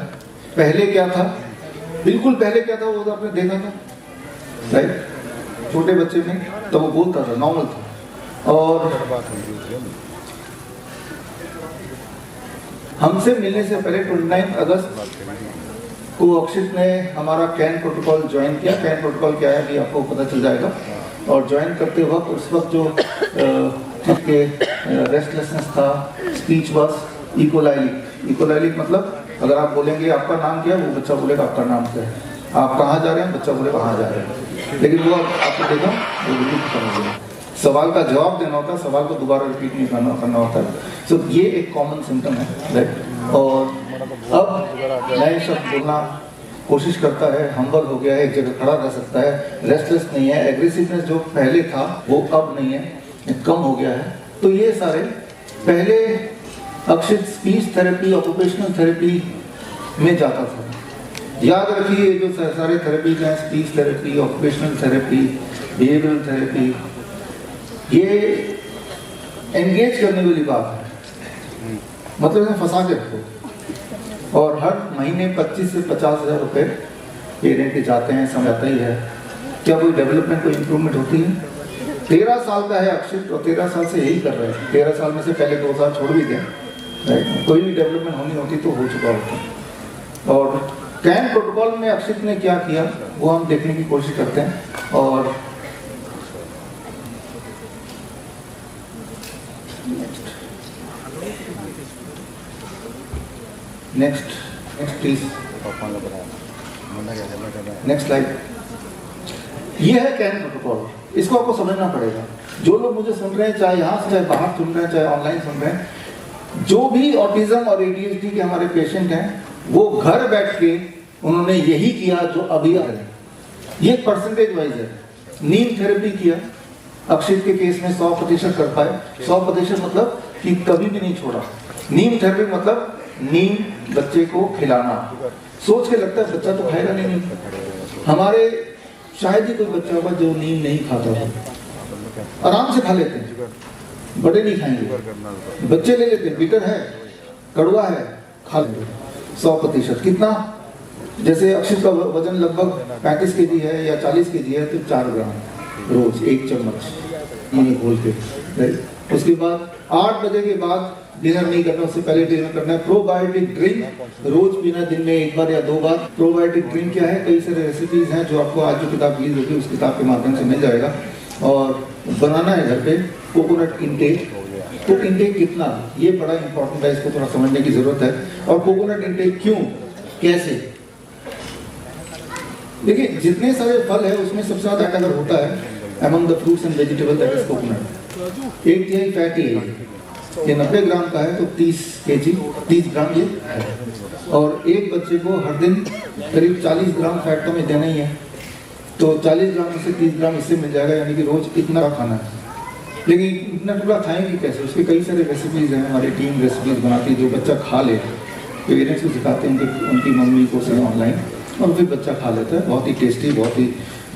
पहले क्या था, बिल्कुल पहले क्या था वो तो आपने देखा था, राइट? छोटे बच्चे में तो वो बोलता था, नॉर्मल था। और हमसे मिलने से पहले 29 अगस्त को अक्षित ने हमारा कैन प्रोटोकॉल ज्वाइन किया। कैन प्रोटोकॉल क्या है कि आपको पता चल जाएगा। और ज्वाइन करते वक्त उस वक्त जो के रेस्टलेसनेस था, स्पीच वॉज इकोलाइलिक मतलब अगर आप बोलेंगे आपका नाम क्या है, वो बच्चा बोलेगा आपका नाम क्या है। आप कहाँ जा रहे हैं, बच्चा बोलेगा वहाँ जा रहे हैं। लेकिन वो आपको देखा वो रिपीट करना होगा, सवाल का जवाब देना होता है, सवाल को दोबारा रिपीट नहीं करना होता है। सो ये एक कॉमन सिम्टम है, राइट? और अब नए शब्द बोलना कोशिश करता है, हम्बल हो गया है, एक जगह खड़ा रह सकता है, रेस्टलेस नहीं है, एग्रेसिवनेस जो पहले था वो अब नहीं है, कम हो गया है। तो ये सारे पहले अक्षित स्पीच थेरेपी, ऑक्यूपेशनल थेरेपी में जाता था। याद रखिए जो सारे थेरेपीज हैं, speech therapy, occupational therapy, behavioural therapy, ये एंगेज करने वाली बात है, मतलब इन्हें फंसा के रखो। और हर महीने 25 से 50 हज़ार रुपये पेरेंट के जाते हैं, समझाता ही है। क्या कोई डेवलपमेंट, कोई इम्प्रूवमेंट होती है? 13 साल का है अक्षित और 13 साल से यही कर रहे हैं। 13 साल में से पहले 2 साल छोड़ भी दें, राइट? कोई भी डेवलपमेंट होनी होती तो हो चुका होता। और कैन प्रोटोकॉल में अक्षित ने क्या किया वो हम देखने की कोशिश करते हैं। और नेक्स्ट प्लीज, नेक्स्ट स्लाइड। ये है कैन प्रोटोकॉल, इसको आपको समझना पड़ेगा। जो लोग मुझे सुन रहे हैं, चाहे यहाँ से, चाहे बाहर सुन रहे हैं, चाहे ऑनलाइन सुन रहे हैं, जो भी ऑटिज्म और ADHD के हमारे पेशेंट हैं, वो घर बैठ के उन्होंने यही किया जो अभी आ रहे हैं। ये परसेंटेज वाइज है। नीम थेरेपी किया, अक्षित के केस में 100% कर पाए। 100% मतलब कि कभी भी नहीं छोड़ा। नीम थेरेपी मतलब नीम बच्चे को खिलाना। सोच के लगता है बच्चा तो खाएगा नहीं। हमारे शायद ही कोई बच्चा होगा जो नीम नहीं खाता है, आराम से खा लेते हैं, बड़े नहीं खाएंगे, बच्चे ले लेते हैं, बिटर है, कड़वा है, खा लेते 100%। कितना? जैसे अक्षित का वजन लगभग 35 kg है या 40 kg है, तो 4 ग्राम रोज, 1 चम्मच ये घोल के। उसके बाद 8 बजे के बाद डिनर नहीं करना, उससे पहले डिनर करना है। प्रोबायोटिक ड्रिंक रोज पीना, दिन में 1 बार या 2 बार। प्रोबायोटिक ड्रिंक क्या है? कई सारे रेसिपीज हैं जो आपको आज जो किताब रिलीज होगी उस किताब के माध्यम से मिल जाएगा। और बनाना है घर पे। कोकोनट इंटेक, तो इंटेक कितना, ये बड़ा इंपॉर्टेंट है, इसको थोड़ा समझने की जरूरत है। और कोकोनट इंटेक क्यों, कैसे? देखिए जितने सारे फल है उसमें सबसे ज्यादा अगर होता है among the fruits and vegetables that is coconut। 1/3 fatty है, ये 90 ग्राम का है तो 30 ग्राम ये है। और एक बच्चे को हर दिन करीब 40 ग्राम फैट तो में देना ही है, तो 40 ग्राम में से 30 ग्राम इससे मिल जाएगा, यानी कि रोज इतना खाना है। लेकिन इतना टुकड़ा खाएंगे कैसे? उसके कई सारे रेसिपीज हैं, हमारी टीम रेसिपीज बनाती है जो बच्चा खा ले। पेरेंट्स को सिखाते हैं उनकी मम्मी को से ऑनलाइन, और फिर बच्चा खा लेता है। बहुत ही टेस्टी, बहुत ही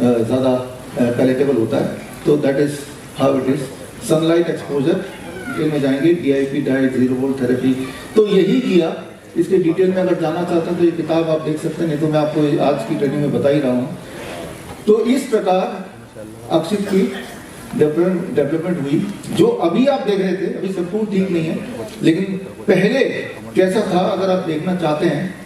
ज़्यादा पैलेटेबल होता है। तो that is how it is. Sunlight exposure में जाएंगे, DIP डाइट, 0 वोल्ट थेरेपी, तो यही किया। इसके डिटेल में अगर जाना चाहते हैं तो ये किताब आप देख सकते हैं, नहीं तो मैं आपको आज की ट्रेनिंग में बता ही रहा हूँ। तो इस प्रकार अक्षित की डेवलपमेंट हुई, जो अभी आप देख रहे थे। अभी संपूर्ण ठीक नहीं है, लेकिन पहले कैसा था अगर आप देखना चाहते हैं।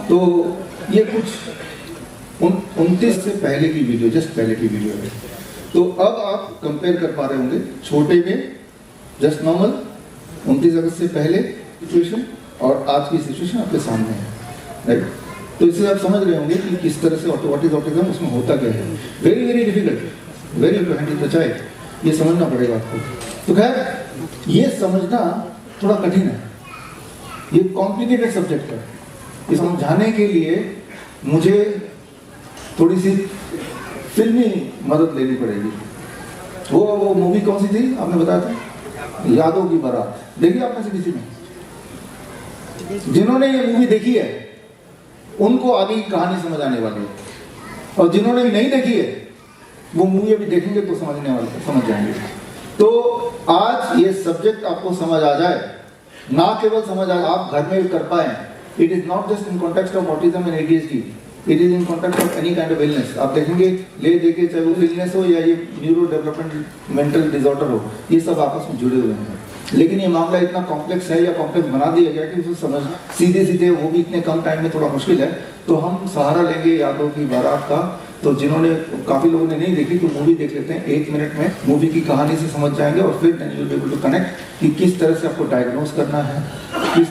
तो ये कुछ 29 से पहले की वीडियो, जस्ट पहले की वीडियो है। तो अब आप कंपेयर कर पा रहे होंगे छोटे में जस्ट नॉर्मल 29 अगस्त से पहले सिचुएशन और आज की सिचुएशन आपके सामने है, राइट। तो इससे आप समझ रहे होंगे कि किस तरह से व्हाट इज ऑटिज्म, उसमें होता क्या है। Very very difficult, very to handle the child, ये समझना पड़ेगा आपको। तो खैर ये समझना थोड़ा कठिन है, ये कॉम्प्लिकेटेड सब्जेक्ट है। ये समझाने के लिए मुझे थोड़ी सी फिल्मी मदद लेनी पड़ेगी। वो मूवी कौन सी थी आपने बताया था, यादों की बारात, देखिए आप में से किसी ने? जिन्होंने ये मूवी देखी है उनको आगे की कहानी समझ आने वाली है, और जिन्होंने भी नहीं देखी है वो मूवी अभी देखेंगे तो समझ जाएंगे। तो आज ये सब्जेक्ट आपको समझ आ जाए, ना केवल समझ आ, आप घर में कर पाए। It is not just in context of autism and ADHD, it is in context of any kind of illness. आप देखेंगे ले देखे, चाहे वो इलनेस हो या ये न्यूरो डेवलपमेंट मेंटल डिसऑर्डर हो, ये सब आपस में जुड़े हुए हैं। लेकिन ये मामला इतना कॉम्प्लेक्स है या कॉम्प्लेक्स बना दिया गया कि उसे समझना सीधे सीधे, वो भी इतने कम टाइम में, थोड़ा मुश्किल है। तो हम सहारा लेंगे यादों की बारात का। तो जिन्होंने, काफी लोगों ने नहीं देखी, तो मूवी देख लेते हैं, 1 मिनट में मूवी की कहानी से समझ जाएंगे, और फिर you will be able to connect कि किस तरह से आपको डायग्नोस करना है, किस